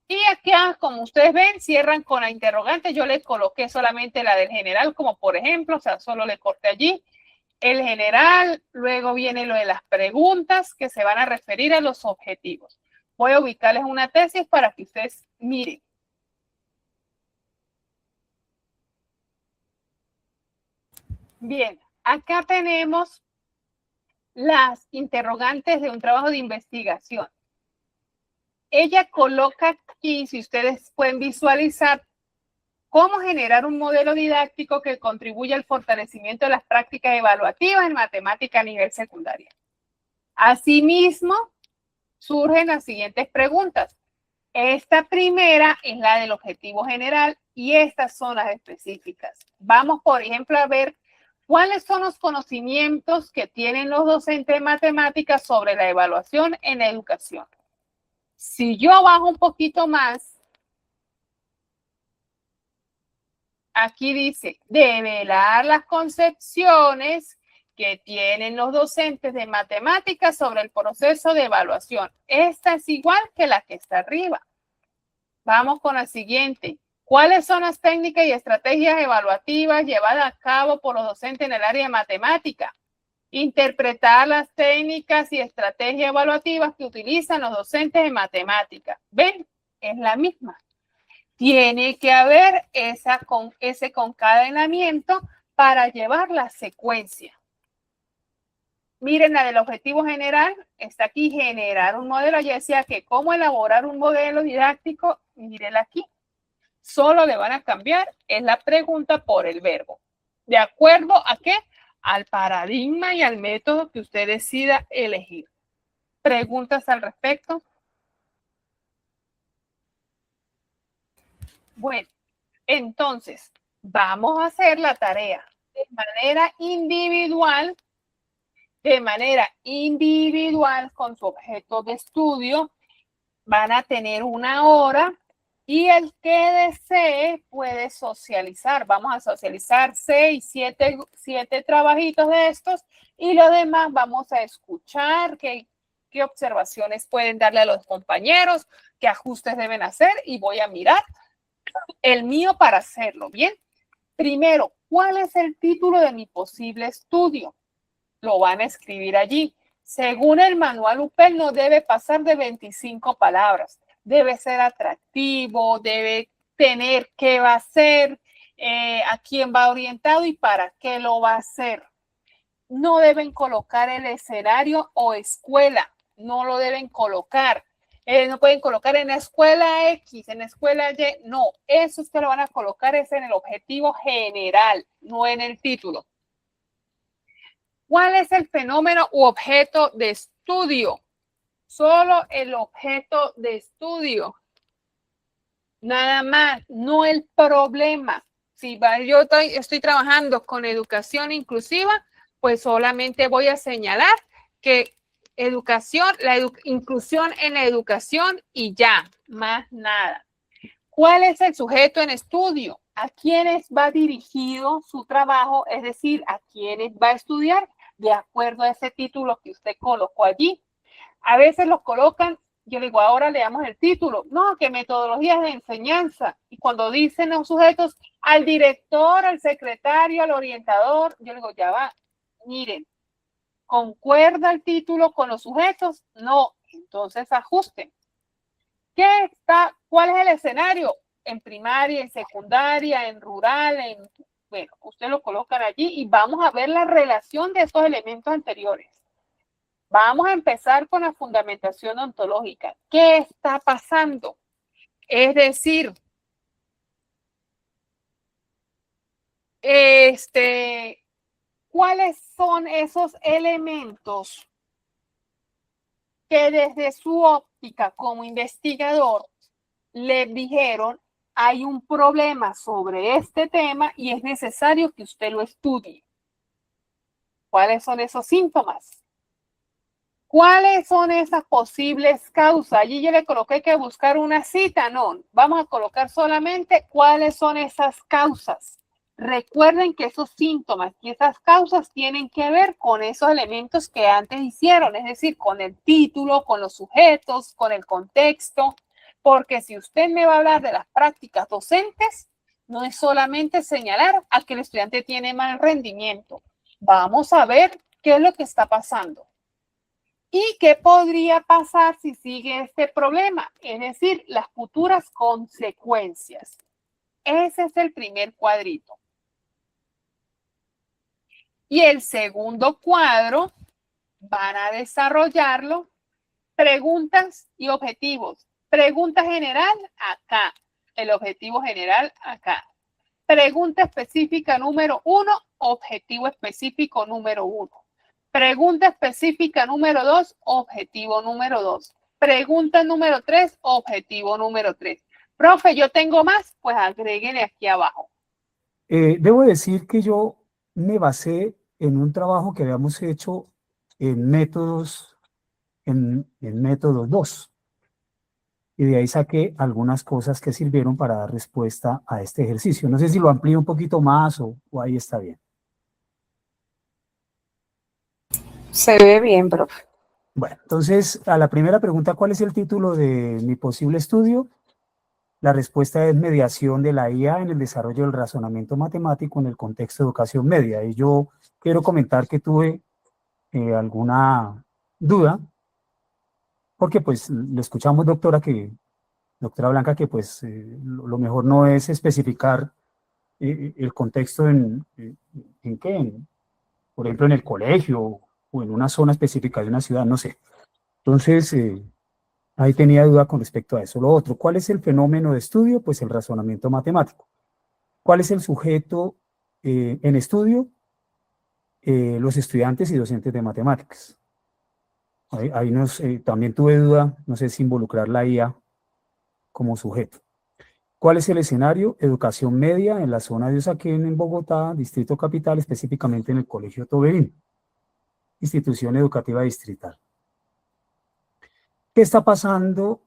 Y acá, como ustedes ven, cierran con la interrogante. Yo le coloqué solamente la del general, como por ejemplo, o sea, solo le corté allí el general. Luego viene lo de las preguntas que se van a referir a los objetivos. Voy a ubicarles una tesis para que ustedes miren. Bien, acá tenemos las interrogantes de un trabajo de investigación. Ella coloca aquí, si ustedes pueden visualizar, cómo generar un modelo didáctico que contribuya al fortalecimiento de las prácticas evaluativas en matemática a nivel secundaria. Asimismo, surgen las siguientes preguntas. Esta primera es la del objetivo general y estas son las específicas. Vamos, por ejemplo, a ver cuáles son los conocimientos que tienen los docentes de matemáticas sobre la evaluación en la educación. Si yo bajo un poquito más, aquí dice, develar las concepciones que tienen los docentes de matemáticas sobre el proceso de evaluación. Esta es igual que la que está arriba. Vamos con la siguiente. ¿Cuáles son las técnicas y estrategias evaluativas llevadas a cabo por los docentes en el área de matemática? Interpretar las técnicas y estrategias evaluativas que utilizan los docentes de matemática. ¿Ven? Es la misma. Tiene que haber ese concadenamiento para llevar la secuencia. Miren, la del objetivo general, está aquí, generar un modelo. Ya decía que cómo elaborar un modelo didáctico, mírenla aquí. Solo le van a cambiar, es la pregunta por el verbo. ¿De acuerdo a qué? Al paradigma y al método que usted decida elegir. ¿Preguntas al respecto? Bueno, entonces, vamos a hacer la tarea de manera individual con su objeto de estudio. Van a tener 1 hora y el que desee puede socializar. Vamos a socializar 6, 7 trabajitos de estos y lo demás vamos a escuchar qué observaciones pueden darle a los compañeros, qué ajustes deben hacer y voy a mirar el mío para hacerlo. Bien, primero, ¿cuál es el título de mi posible estudio? Lo van a escribir allí. Según el manual UPEL, no debe pasar de 25 palabras. Debe ser atractivo, debe tener qué va a hacer, a quién va orientado y para qué lo va a hacer. no deben colocar el escenario o escuela, no lo deben colocar. No pueden colocar en la escuela X, en la escuela Y, no, eso ustedes lo van a colocar es en el objetivo general, no en el título. ¿Cuál es el fenómeno u objeto de estudio? Solo el objeto de estudio. Nada más, no el problema. Si yo estoy trabajando con educación inclusiva, pues solamente voy a señalar que educación, inclusión en la educación y ya, más nada. ¿Cuál es el sujeto en estudio? ¿A quiénes va dirigido su trabajo? Es decir, ¿a quiénes va a estudiar? De acuerdo a ese título que usted colocó allí. A veces los colocan, yo digo, ahora leamos el título. No, que metodologías de enseñanza. Y cuando dicen los sujetos, al director, al secretario, al orientador, yo digo, ya va, miren, ¿concuerda el título con los sujetos? No, entonces ajusten. ¿Cuál es el escenario? En primaria, en secundaria, en rural, bueno, ustedes lo colocan allí y vamos a ver la relación de estos elementos anteriores. Vamos a empezar con la fundamentación ontológica. ¿Qué está pasando? Es decir, ¿cuáles son esos elementos que desde su óptica como investigador le dijeron hay un problema sobre este tema y es necesario que usted lo estudie? ¿Cuáles son esos síntomas? ¿Cuáles son esas posibles causas? Allí yo le coloqué que buscar una cita, no. Vamos a colocar solamente cuáles son esas causas. Recuerden que esos síntomas y esas causas tienen que ver con esos elementos que antes hicieron, es decir, con el título, con los sujetos, con el contexto, porque si usted me va a hablar de las prácticas docentes, no es solamente señalar a que el estudiante tiene mal rendimiento. Vamos a ver qué es lo que está pasando. ¿Y qué podría pasar si sigue este problema? Es decir, las futuras consecuencias. Ese es el primer cuadrito. Y el segundo cuadro van a desarrollarlo preguntas y objetivos. Pregunta general acá. El objetivo general acá. Pregunta específica número 1, objetivo específico número 1. Pregunta específica número 2, objetivo número 2. Pregunta número 3, objetivo número 3. Profe, yo tengo más, pues agréguenle aquí abajo. Debo decir que yo me basé en un trabajo que habíamos hecho en métodos, en método 2. Y de ahí saqué algunas cosas que sirvieron para dar respuesta a este ejercicio. No sé si lo amplío un poquito más o ahí está bien. Se ve bien, profe. Bueno, entonces, a la primera pregunta, ¿cuál es el título de mi posible estudio? La respuesta es mediación de la IA en el desarrollo del razonamiento matemático en el contexto de educación media. Y yo quiero comentar que tuve alguna duda, porque pues le escuchamos, doctora Blanca, que pues lo mejor no es especificar el contexto en qué, por ejemplo, en el colegio o en una zona específica de una ciudad, no sé. Entonces, ahí tenía duda con respecto a eso. Lo otro, ¿cuál es el fenómeno de estudio? Pues el razonamiento matemático. ¿Cuál es el sujeto en estudio? Los estudiantes y docentes de matemáticas. Ahí también tuve duda, no sé si involucrar la IA como sujeto. ¿Cuál es el escenario? Educación media en la zona de Usaquén, en Bogotá, Distrito Capital, específicamente en el Colegio Toberín, institución educativa distrital. ¿Qué está pasando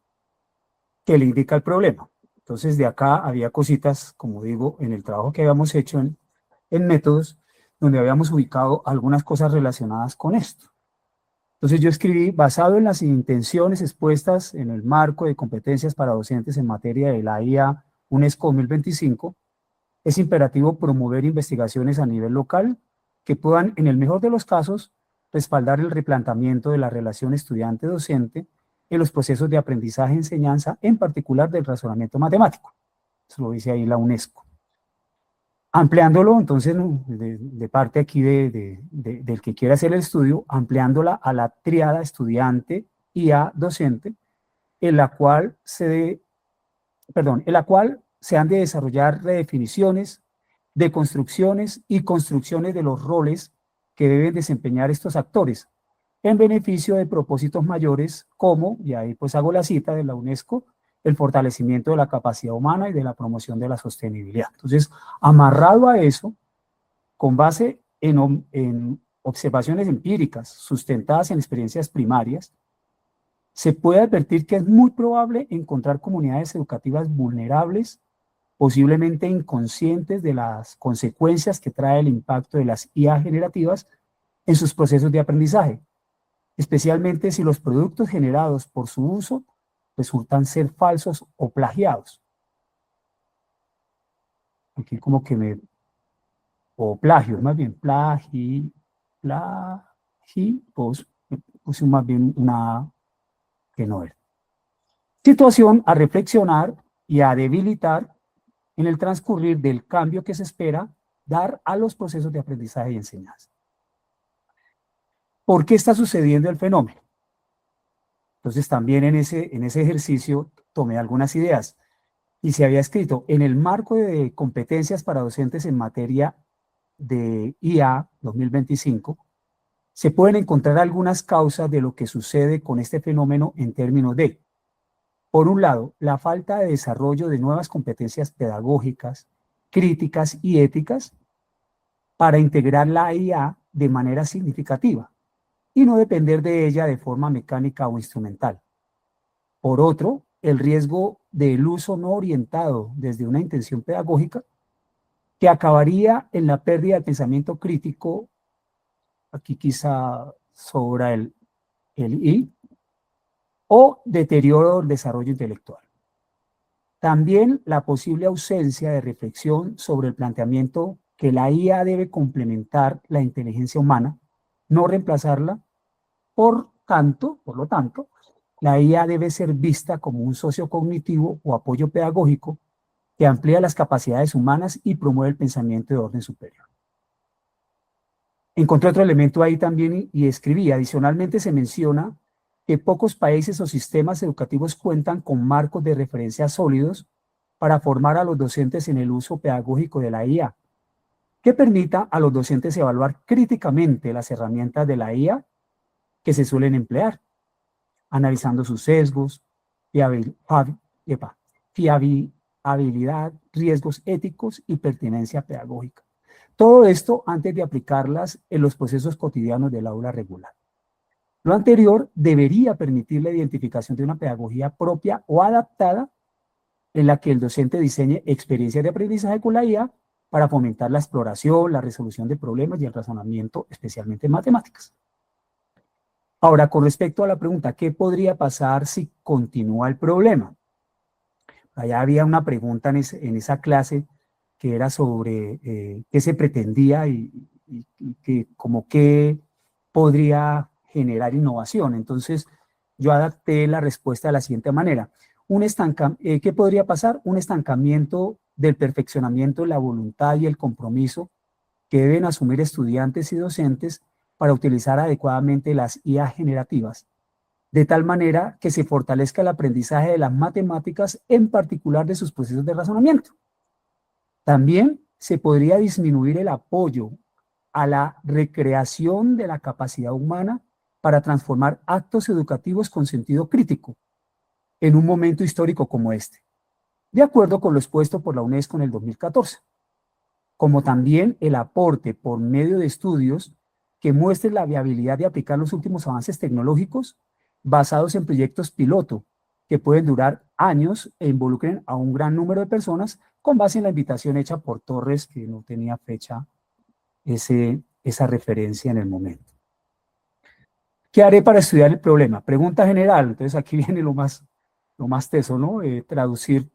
que le indica el problema? Entonces, de acá había cositas, como digo, en el trabajo que habíamos hecho en métodos, donde habíamos ubicado algunas cosas relacionadas con esto. Entonces yo escribí, basado en las intenciones expuestas en el marco de competencias para docentes en materia de la IA UNESCO 2025, es imperativo promover investigaciones a nivel local que puedan, en el mejor de los casos, respaldar el replanteamiento de la relación estudiante-docente en los procesos de aprendizaje-enseñanza, en particular del razonamiento matemático. Eso lo dice ahí la UNESCO. Ampliándolo, entonces, ¿no? de parte aquí del que quiera hacer el estudio, ampliándola a la tríada estudiante y a docente, en la cual se han de desarrollar redefiniciones, deconstrucciones y construcciones de los roles que deben desempeñar estos actores, en beneficio de propósitos mayores como, y ahí pues hago la cita de la UNESCO, el fortalecimiento de la capacidad humana y de la promoción de la sostenibilidad. Entonces, amarrado a eso, con base en observaciones empíricas sustentadas en experiencias primarias, se puede advertir que es muy probable encontrar comunidades educativas vulnerables, posiblemente inconscientes de las consecuencias que trae el impacto de las IA generativas en sus procesos de aprendizaje, especialmente si los productos generados por su uso resultan ser falsos o plagiados. Aquí como que o plagios, más bien, pues puse más bien una que no era. Situación a reflexionar y a debilitar en el transcurrir del cambio que se espera dar a los procesos de aprendizaje y enseñanza. ¿Por qué está sucediendo el fenómeno? Entonces también en ese ejercicio tomé algunas ideas y se había escrito en el marco de competencias para docentes en materia de IA 2025, se pueden encontrar algunas causas de lo que sucede con este fenómeno en términos de, por un lado, la falta de desarrollo de nuevas competencias pedagógicas, críticas y éticas para integrar la IA de manera significativa y no depender de ella de forma mecánica o instrumental. Por otro, el riesgo del uso no orientado desde una intención pedagógica que acabaría en la pérdida del pensamiento crítico, aquí quizá sobra el I, o deterioro del desarrollo intelectual. También la posible ausencia de reflexión sobre el planteamiento que la IA debe complementar la inteligencia humana, no reemplazarla. Por lo tanto, la IA debe ser vista como un socio cognitivo o apoyo pedagógico que amplía las capacidades humanas y promueve el pensamiento de orden superior. Encontré otro elemento ahí también y escribí, adicionalmente se menciona que pocos países o sistemas educativos cuentan con marcos de referencia sólidos para formar a los docentes en el uso pedagógico de la IA, que permita a los docentes evaluar críticamente las herramientas de la IA que se suelen emplear, analizando sus sesgos, fiabilidad, riesgos éticos y pertinencia pedagógica. Todo esto antes de aplicarlas en los procesos cotidianos del aula regular. Lo anterior debería permitir la identificación de una pedagogía propia o adaptada en la que el docente diseñe experiencias de aprendizaje con la IA para fomentar la exploración, la resolución de problemas y el razonamiento, especialmente en matemáticas. Ahora, con respecto a la pregunta, ¿qué podría pasar si continúa el problema? Allá había una pregunta en esa clase que era sobre qué se pretendía y que como qué podría generar innovación. Entonces, yo adapté la respuesta de la siguiente manera. ¿Qué podría pasar? Un estancamiento del perfeccionamiento de la voluntad y el compromiso que deben asumir estudiantes y docentes para utilizar adecuadamente las IA generativas, de tal manera que se fortalezca el aprendizaje de las matemáticas, en particular de sus procesos de razonamiento. También se podría disminuir el apoyo a la recreación de la capacidad humana para transformar actos educativos con sentido crítico en un momento histórico como este, de acuerdo con lo expuesto por la UNESCO en el 2014, como también el aporte por medio de estudios que muestren la viabilidad de aplicar los últimos avances tecnológicos basados en proyectos piloto que pueden durar años e involucren a un gran número de personas con base en la invitación hecha por Torres, que no tenía fecha esa referencia en el momento. ¿Qué haré para estudiar el problema? Pregunta general. Entonces aquí viene lo más teso, ¿no? Traducir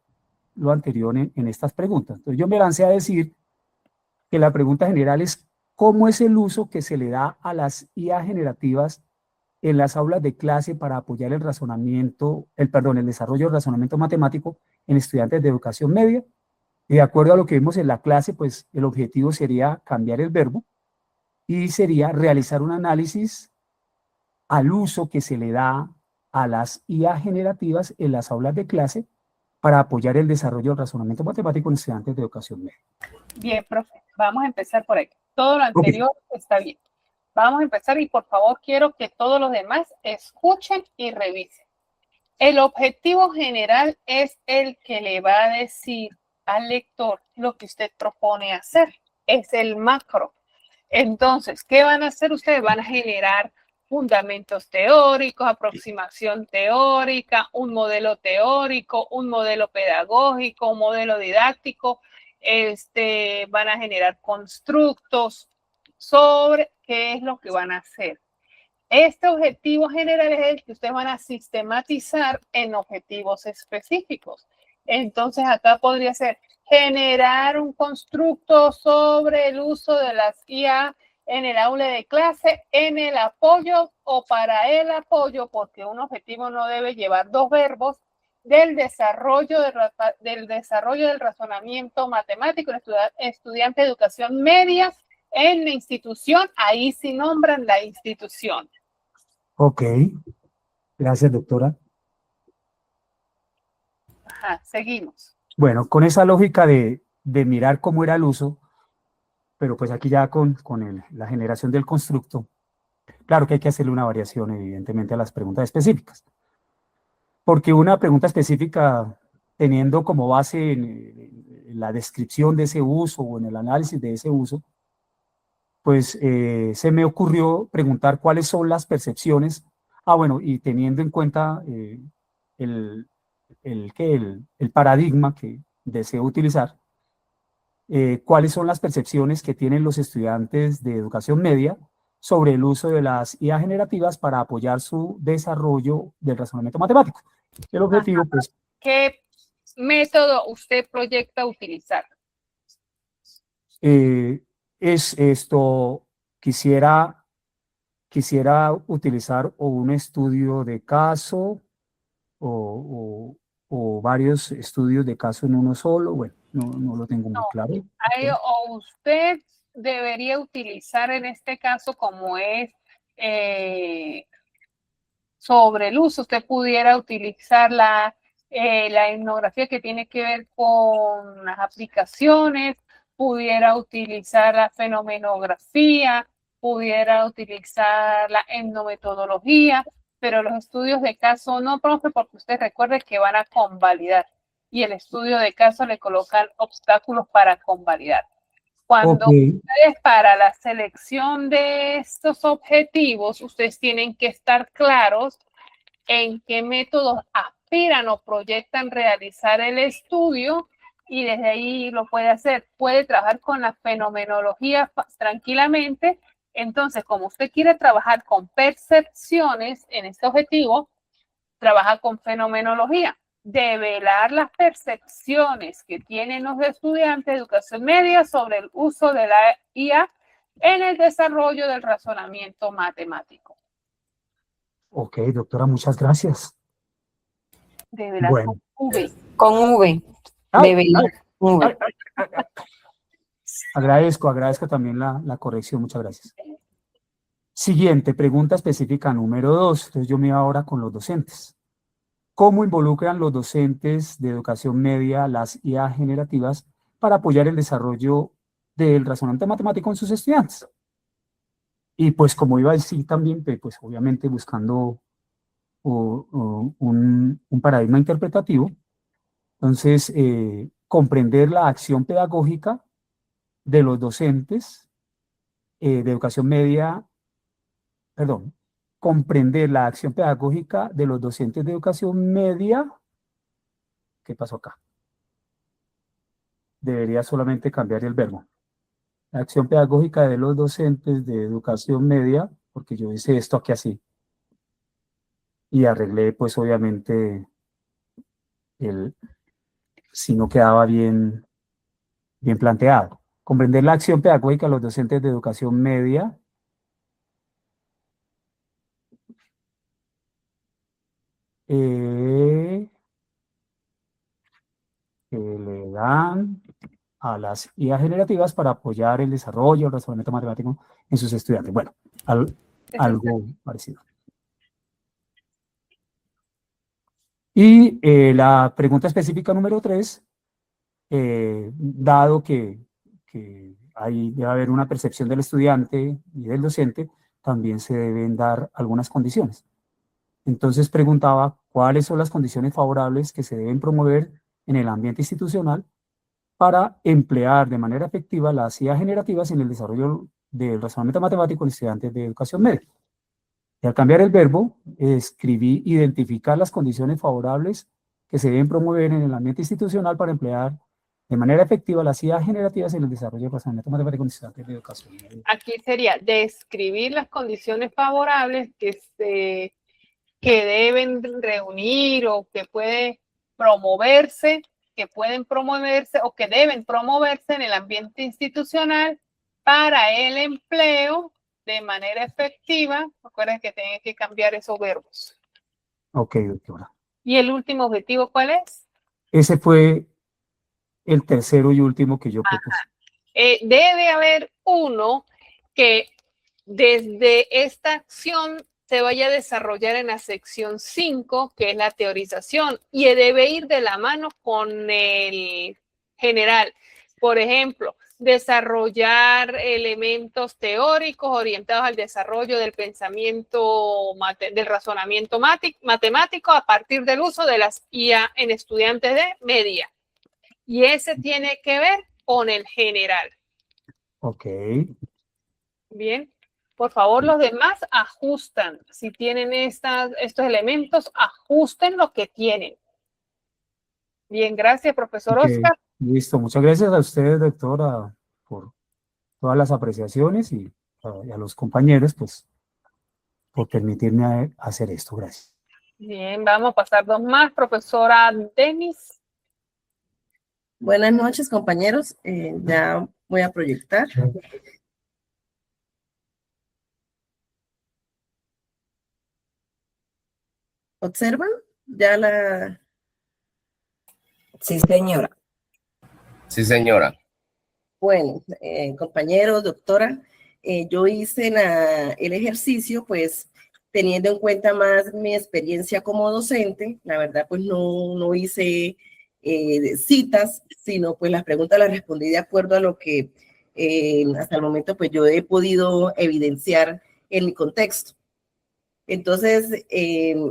lo anterior en estas preguntas. Entonces yo me lancé a decir que la pregunta general es ¿cómo es el uso que se le da a las IA generativas en las aulas de clase para apoyar el desarrollo del razonamiento matemático en estudiantes de educación media Y de acuerdo a lo que vimos en la clase, pues el objetivo sería cambiar el verbo y sería realizar un análisis al uso que se le da a las IA generativas en las aulas de clase para apoyar el desarrollo del razonamiento matemático en estudiantes de educación media. Bien, profe, vamos a empezar por ahí. Todo lo Ok. anterior está bien. Vamos a empezar y por favor quiero que todos los demás escuchen y revisen. El objetivo general es el que le va a decir al lector lo que usted propone hacer. Es el macro. Entonces, ¿qué van a hacer ustedes? Van a generar fundamentos teóricos, aproximación teórica, un modelo teórico, un modelo pedagógico, un modelo didáctico. Van a generar constructos sobre qué es lo que van a hacer. Este objetivo general es el que ustedes van a sistematizar en objetivos específicos. Entonces, acá podría ser generar un constructo sobre el uso de las IA en el aula de clase, en el apoyo o para el apoyo, porque un objetivo no debe llevar dos verbos, del desarrollo del razonamiento matemático en estudiante de educación media en la institución. Ahí sí nombran la institución. Ok, gracias, doctora. Ajá, seguimos. Bueno, con esa lógica de mirar cómo era el uso, pero pues aquí ya con la generación del constructo, claro que hay que hacerle una variación, evidentemente, a las preguntas específicas. Porque una pregunta específica, teniendo como base en la descripción de ese uso o en el análisis de ese uso, pues se me ocurrió preguntar cuáles son las percepciones. Bueno, y teniendo en cuenta el, el paradigma que deseo utilizar, cuáles son las percepciones que tienen los estudiantes de educación media sobre el uso de las IA generativas para apoyar su desarrollo del razonamiento matemático. El objetivo, pues... ¿Qué método usted proyecta utilizar? Es esto, quisiera utilizar o un estudio de caso o varios estudios de caso en uno solo. Bueno, no lo tengo muy claro. O usted debería utilizar en este caso como es sobre el uso, usted pudiera utilizar la etnografía que tiene que ver con las aplicaciones, pudiera utilizar la fenomenografía, pudiera utilizar la etnometodología, pero los estudios de caso no, profe, porque usted recuerde que van a convalidar y el estudio de caso le colocan obstáculos para convalidar. Cuando ustedes para la selección de estos objetivos, ustedes tienen que estar claros en qué métodos aspiran o proyectan realizar el estudio y desde ahí lo puede hacer. Puede trabajar con la fenomenología tranquilamente. Entonces, como usted quiere trabajar con percepciones en este objetivo, trabaja con fenomenología. Develar las percepciones que tienen los estudiantes de educación media sobre el uso de la IA en el desarrollo del razonamiento matemático. Ok, doctora, muchas gracias. Develar Bueno. con V. Con V. Develar. V. Agradezco también la corrección, muchas gracias. Siguiente, pregunta específica número 2. Entonces yo me voy ahora con los docentes. ¿Cómo involucran los docentes de educación media las IA generativas para apoyar el desarrollo del razonamiento matemático en sus estudiantes? Y pues como iba a decir también, pues obviamente buscando un paradigma interpretativo, entonces comprender la acción pedagógica de los docentes de educación media, perdón, comprender la acción pedagógica de los docentes de educación media. ¿Qué pasó acá? Debería solamente cambiar el verbo. La acción pedagógica de los docentes de educación media, porque yo hice esto aquí así. Y arreglé, pues obviamente, si no quedaba bien planteado. Comprender la acción pedagógica de los docentes de educación media que le dan a las IA generativas para apoyar el desarrollo, el razonamiento matemático en sus estudiantes. Bueno, algo parecido. Y la pregunta específica número 3, dado que debe haber una percepción del estudiante y del docente, también se deben dar algunas condiciones. Entonces preguntaba cuáles son las condiciones favorables que se deben promover en el ambiente institucional para emplear de manera efectiva las IA generativas en el desarrollo del razonamiento matemático en estudiantes de educación media. Y al cambiar el verbo, escribí identificar las condiciones favorables que se deben promover en el ambiente institucional para emplear de manera efectiva las IA generativas en el desarrollo del razonamiento matemático en estudiantes de educación media. Aquí sería describir las condiciones favorables que deben reunir o que pueden promoverse o que deben promoverse en el ambiente institucional para el empleo de manera efectiva. Recuerden que tienen que cambiar esos verbos. Ok, doctora. ¿Y el último objetivo cuál es? Ese fue el tercero y último que yo propuse. Debe haber uno que desde esta acción se vaya a desarrollar en la sección 5, que es la teorización, y debe ir de la mano con el general. Por ejemplo, desarrollar elementos teóricos orientados al desarrollo del pensamiento, del razonamiento matemático a partir del uso de las IA en estudiantes de media. Y ese tiene que ver con el general. Ok. Bien. Por favor, los demás ajustan. Si tienen estos elementos, ajusten lo que tienen. Bien, gracias, profesor Oscar. Listo, muchas gracias a ustedes, doctora, por todas las apreciaciones y a los compañeros, pues, por permitirme hacer esto. Gracias. Bien, vamos a pasar dos más. Profesora Denis. Buenas noches, compañeros. Ya voy a proyectar. ¿Observan? Ya la... Sí, señora. Sí, señora. Bueno, compañeros, doctora, yo hice el ejercicio, pues, teniendo en cuenta más mi experiencia como docente. La verdad, pues, no hice citas, sino, pues, las preguntas las respondí de acuerdo a lo que hasta el momento, pues, yo he podido evidenciar en mi contexto. Entonces,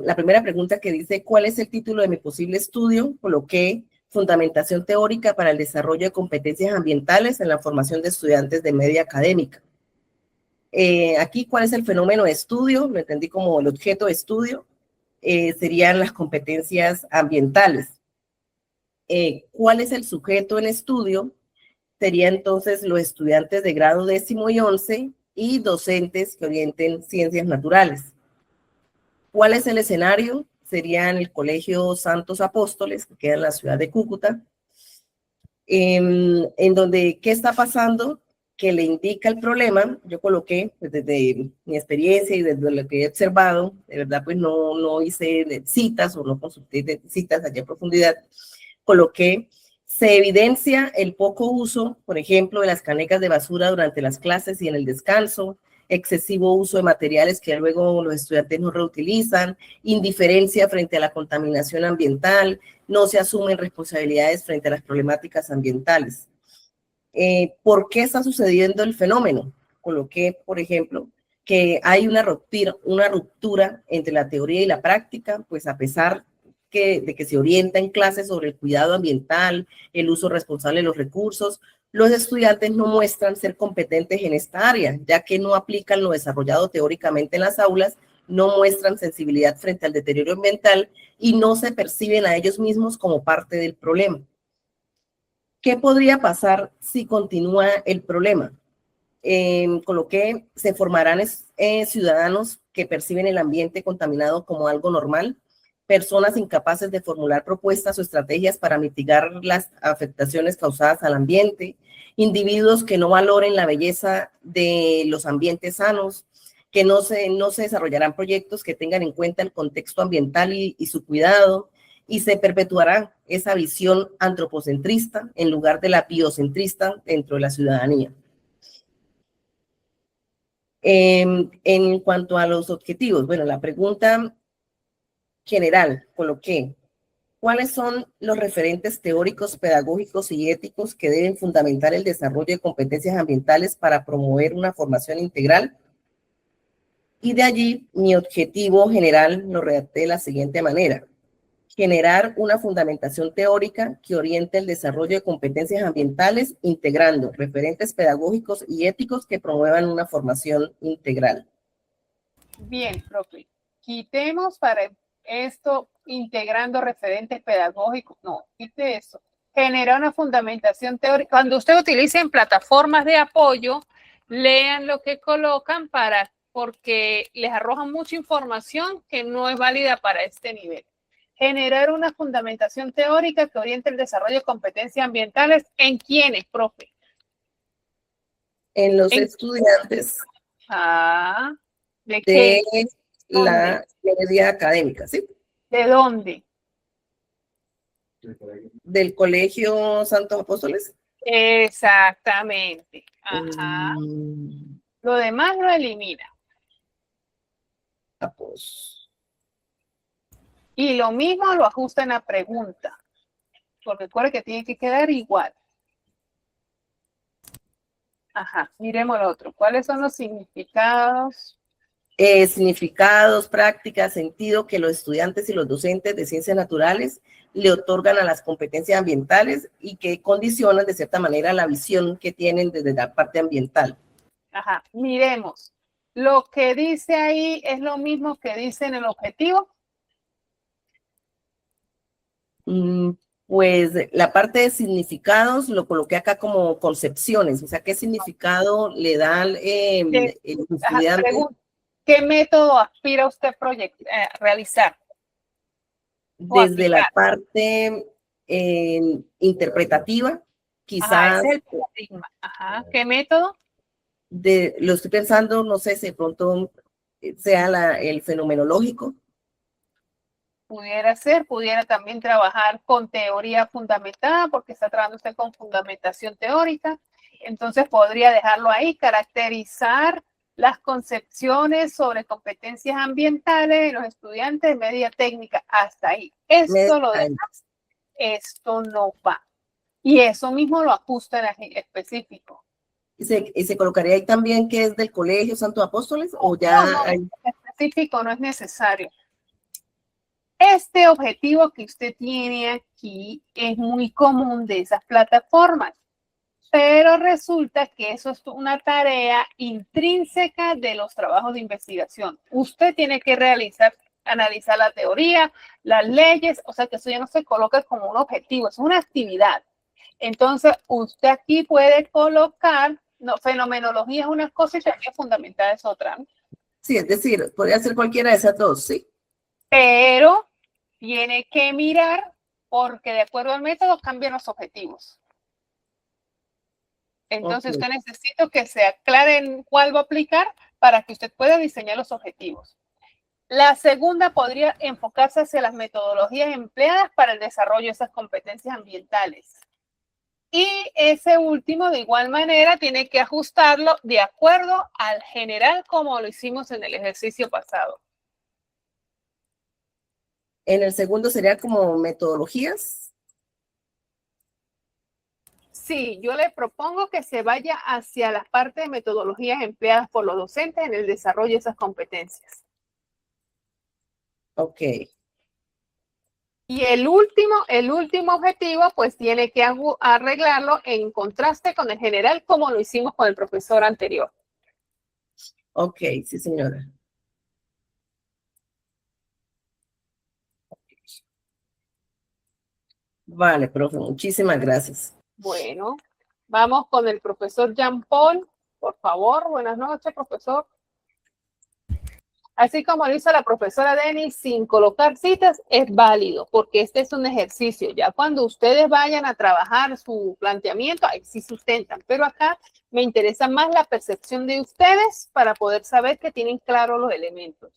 la primera pregunta que dice, ¿cuál es el título de mi posible estudio? Coloqué fundamentación teórica para el desarrollo de competencias ambientales en la formación de estudiantes de media académica. Aquí, ¿cuál es el fenómeno de estudio? Lo entendí como el objeto de estudio. Serían las competencias ambientales. ¿Cuál es el sujeto en estudio? Sería entonces los estudiantes de grado 10º y 11 y docentes que orienten ciencias naturales. ¿Cuál es el escenario? Sería en el Colegio Santos Apóstoles, que queda en la ciudad de Cúcuta, en donde, ¿qué está pasando? Que le indica el problema. Yo coloqué, pues, desde mi experiencia y desde lo que he observado, de verdad, pues no hice citas o no consulté citas allá en profundidad, coloqué, se evidencia el poco uso, por ejemplo, de las canecas de basura durante las clases y en el descanso, excesivo uso de materiales que luego los estudiantes no reutilizan, indiferencia frente a la contaminación ambiental, no se asumen responsabilidades frente a las problemáticas ambientales. ¿Por qué está sucediendo el fenómeno? Coloqué, por ejemplo, que hay una ruptura entre la teoría y la práctica, pues a pesar de que se orienta en clases sobre el cuidado ambiental, el uso responsable de los recursos, los estudiantes no muestran ser competentes en esta área, ya que no aplican lo desarrollado teóricamente en las aulas, no muestran sensibilidad frente al deterioro ambiental y no se perciben a ellos mismos como parte del problema. ¿Qué podría pasar si continúa el problema? Coloqué, se formarán ciudadanos que perciben el ambiente contaminado como algo normal, personas incapaces de formular propuestas o estrategias para mitigar las afectaciones causadas al ambiente, individuos que no valoren la belleza de los ambientes sanos, que no se desarrollarán proyectos que tengan en cuenta el contexto ambiental y su cuidado, y se perpetuará esa visión antropocentrista en lugar de la biocentrista dentro de la ciudadanía. En cuanto a los objetivos, bueno, la pregunta general coloqué, ¿cuáles son los referentes teóricos, pedagógicos y éticos que deben fundamentar el desarrollo de competencias ambientales para promover una formación integral? Y de allí, mi objetivo general lo redacté de la siguiente manera: generar una fundamentación teórica que oriente el desarrollo de competencias ambientales, integrando referentes pedagógicos y éticos que promuevan una formación integral. Bien, profe. Quitemos para esto, integrando referentes pedagógicos. No, quite eso. Genera una fundamentación teórica. Cuando usted utilice en plataformas de apoyo, lean lo que colocan porque les arrojan mucha información que no es válida para este nivel. Generar una fundamentación teórica que oriente el desarrollo de competencias ambientales. ¿En quiénes, profe? En los estudiantes ¿de la media académica, ¿sí? ¿De dónde? Del Colegio Santos Apóstoles. Exactamente. Ajá. Lo demás lo elimina. Y lo mismo lo ajusta en la pregunta, porque recuerde que tiene que quedar igual. Ajá, miremos el otro. ¿Cuáles son los significados? Significados, prácticas, sentido que los estudiantes y los docentes de ciencias naturales le otorgan a las competencias ambientales y que condicionan de cierta manera la visión que tienen desde la parte ambiental. Ajá, miremos. Lo que dice ahí es lo mismo que dice en el objetivo. Pues la parte de significados lo coloqué acá como concepciones, o sea, ¿qué significado le da el estudiante? ¿Qué método aspira usted a realizar? Desde la parte interpretativa, quizás. Ese es el paradigma. Ajá. ¿Qué método? Lo estoy pensando, no sé si de pronto sea el fenomenológico. Pudiera ser, pudiera también trabajar con teoría fundamentada, porque está trabajando usted con fundamentación teórica. Entonces podría dejarlo ahí, caracterizar las concepciones sobre competencias ambientales en los estudiantes de media técnica, hasta ahí. Esto lo demás, esto no va. Y eso mismo lo ajusta en específico. ¿Y se colocaría ahí también que es del Colegio Santos Apóstoles o ya? No, en específico no es necesario. Este objetivo que usted tiene aquí es muy común de esas plataformas, pero resulta que eso es una tarea intrínseca de los trabajos de investigación. Usted tiene que analizar la teoría, las leyes, o sea que eso ya no se coloca como un objetivo, es una actividad. Entonces, usted aquí puede colocar, fenomenología es una cosa y teoría fundamental es otra, ¿no? Sí, es decir, podría ser cualquiera de esas dos, sí. Pero tiene que mirar porque de acuerdo al método cambian los objetivos. Entonces usted necesita que se aclare cuál va a aplicar para que usted pueda diseñar los objetivos. La segunda podría enfocarse hacia las metodologías empleadas para el desarrollo de esas competencias ambientales. Y ese último, de igual manera, tiene que ajustarlo de acuerdo al general como lo hicimos en el ejercicio pasado. En el segundo sería como metodologías. Sí, yo le propongo que se vaya hacia la parte de metodologías empleadas por los docentes en el desarrollo de esas competencias. Ok. Y el último objetivo, pues tiene que arreglarlo en contraste con el general, como lo hicimos con el profesor anterior. Ok, sí, señora. Vale, profe, muchísimas gracias. Bueno, vamos con el profesor Jean Paul. Por favor, buenas noches, profesor. Así como lo hizo la profesora Denis, sin colocar citas, es válido, porque este es un ejercicio. Ya cuando ustedes vayan a trabajar su planteamiento, ahí sí sustentan. Pero acá me interesa más la percepción de ustedes para poder saber que tienen claros los elementos.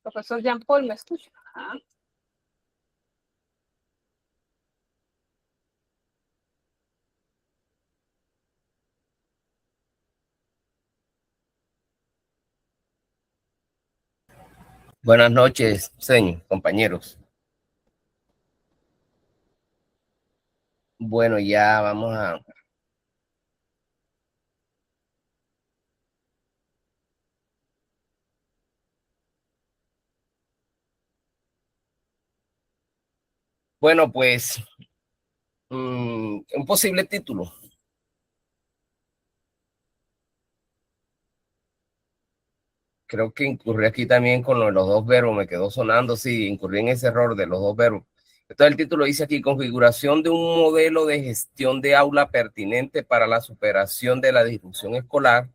Profesor Jean Paul, ¿me escucha? Ajá. Buenas noches, señor, compañeros. Bueno, ya vamos a... Bueno, pues, un posible título. Creo que incurrí aquí también con lo de los dos verbos, me quedó sonando, sí, incurrí en ese error de los dos verbos. Entonces el título dice aquí, configuración de un modelo de gestión de aula pertinente para la superación de la disrupción escolar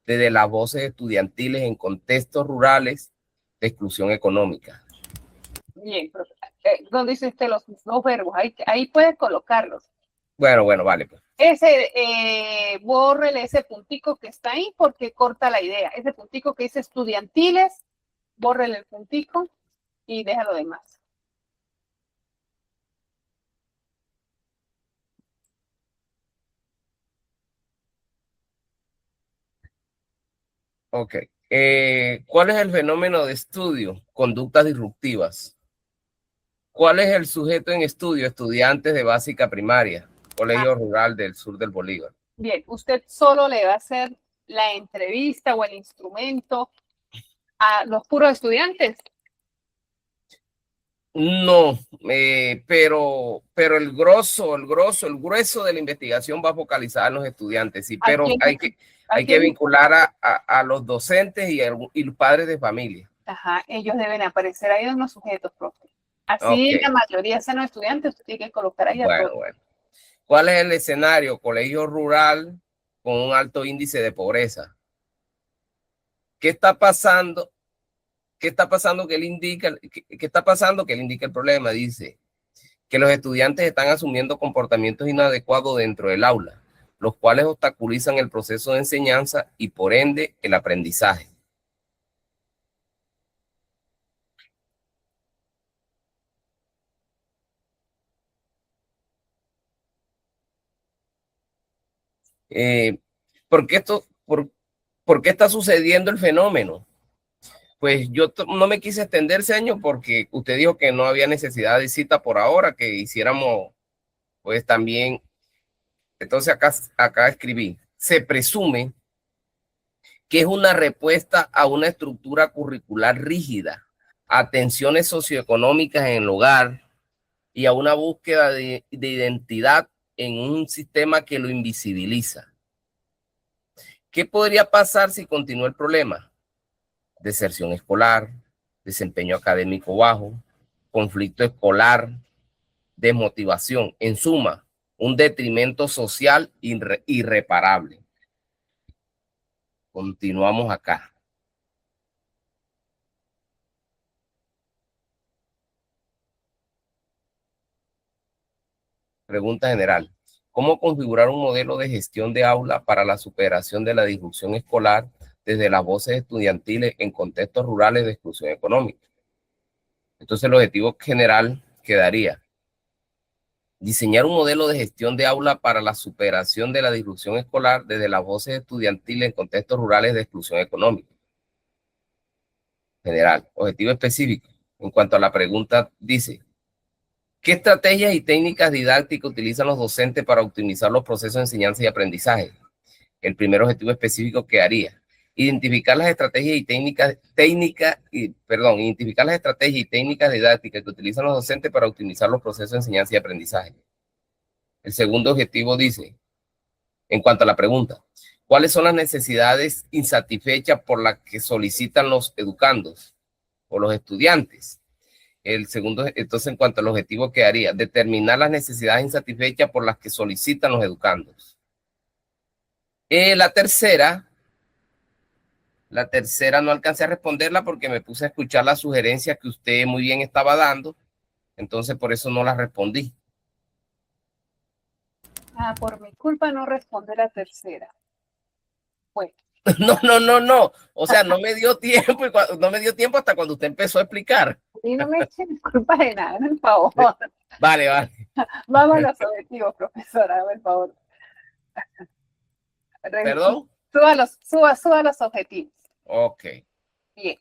desde las voces estudiantiles en contextos rurales de exclusión económica. Bien, profe. ¿Dónde dice usted los dos verbos? Ahí puede colocarlos. Bueno, vale. Pues. Bórrele ese puntico que está ahí porque corta la idea. Ese puntico que dice estudiantiles, bórrele el puntico y deja lo demás. Ok. ¿Cuál es el fenómeno de estudio? Conductas disruptivas. ¿Cuál es el sujeto en estudio? Estudiantes de básica primaria, Colegio Rural del Sur del Bolívar. Bien, usted solo le va a hacer la entrevista o el instrumento a los puros estudiantes. No, pero el grueso de la investigación va focalizada en los estudiantes, sí, pero hay que vincular a los docentes y los padres de familia. Ajá, ellos deben aparecer ahí en los sujetos, profe. Así la mayoría sean los estudiantes, usted tiene que colocar ahí a todos. Bueno. ¿Cuál es el escenario? Colegio rural con un alto índice de pobreza. ¿Qué está pasando? ¿Qué está pasando que él indica el problema? Dice que los estudiantes están asumiendo comportamientos inadecuados dentro del aula, los cuales obstaculizan el proceso de enseñanza y por ende el aprendizaje. ¿Por qué está sucediendo el fenómeno? Pues yo no me quise extender, señor, porque usted dijo que no había necesidad de cita por ahora, que hiciéramos, pues también. Entonces acá escribí, se presume que es una respuesta a una estructura curricular rígida, a tensiones socioeconómicas en el hogar y a una búsqueda de identidad en un sistema que lo invisibiliza. ¿Qué podría pasar si continúa el problema? Deserción escolar, desempeño académico bajo, conflicto escolar, desmotivación. En suma, un detrimento social irreparable. Continuamos acá. Pregunta general. ¿Cómo configurar un modelo de gestión de aula para la superación de la disrupción escolar desde las voces estudiantiles en contextos rurales de exclusión económica? Entonces el objetivo general quedaría diseñar un modelo de gestión de aula para la superación de la disrupción escolar desde las voces estudiantiles en contextos rurales de exclusión económica. General. Objetivo específico. En cuanto a la pregunta, dice, ¿qué estrategias y técnicas didácticas utilizan los docentes para optimizar los procesos de enseñanza y aprendizaje? El primer objetivo específico que haría, identificar las estrategias y técnicas didácticas que utilizan los docentes para optimizar los procesos de enseñanza y aprendizaje. El segundo objetivo dice, en cuanto a la pregunta, ¿cuáles son las necesidades insatisfechas por las que solicitan los educandos o los estudiantes? El segundo, entonces, en cuanto al objetivo que haría, determinar las necesidades insatisfechas por las que solicitan los educandos. La tercera no alcancé a responderla porque me puse a escuchar las sugerencias que usted muy bien estaba dando, entonces por eso no las respondí. Por mi culpa no responde la tercera. Bueno, No. O sea, no me dio tiempo no me dio tiempo hasta cuando usted empezó a explicar. Y no me echen culpa de nada, por favor. Vale. Vamos a los objetivos, profesora, por favor. ¿Perdón? Suba los objetivos. Ok. Bien.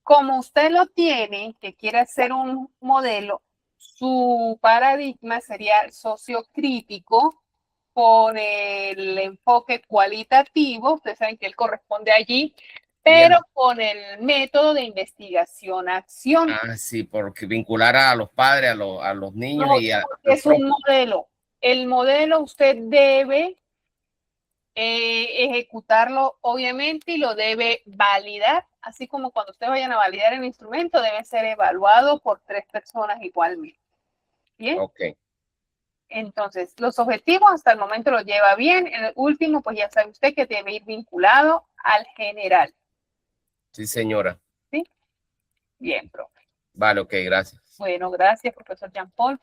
Como usted lo tiene, que quiere hacer un modelo, su paradigma sería el sociocrítico con el enfoque cualitativo. Ustedes saben que él corresponde allí, pero Bien. con el método de investigación-acción. Ah, sí, porque vincular a los padres, a los niños No, y a... es un modelo. El modelo usted debe ejecutarlo, obviamente, y lo debe validar, así como cuando ustedes vayan a validar el instrumento, debe ser evaluado por 3 personas igualmente. ¿Bien? Ok. Entonces, los objetivos hasta el momento los lleva bien. El último, pues ya sabe usted que debe ir vinculado al general. Sí, señora. ¿Sí? Bien, profe. Vale, ok, gracias. Bueno, gracias, profesor Jean Paul.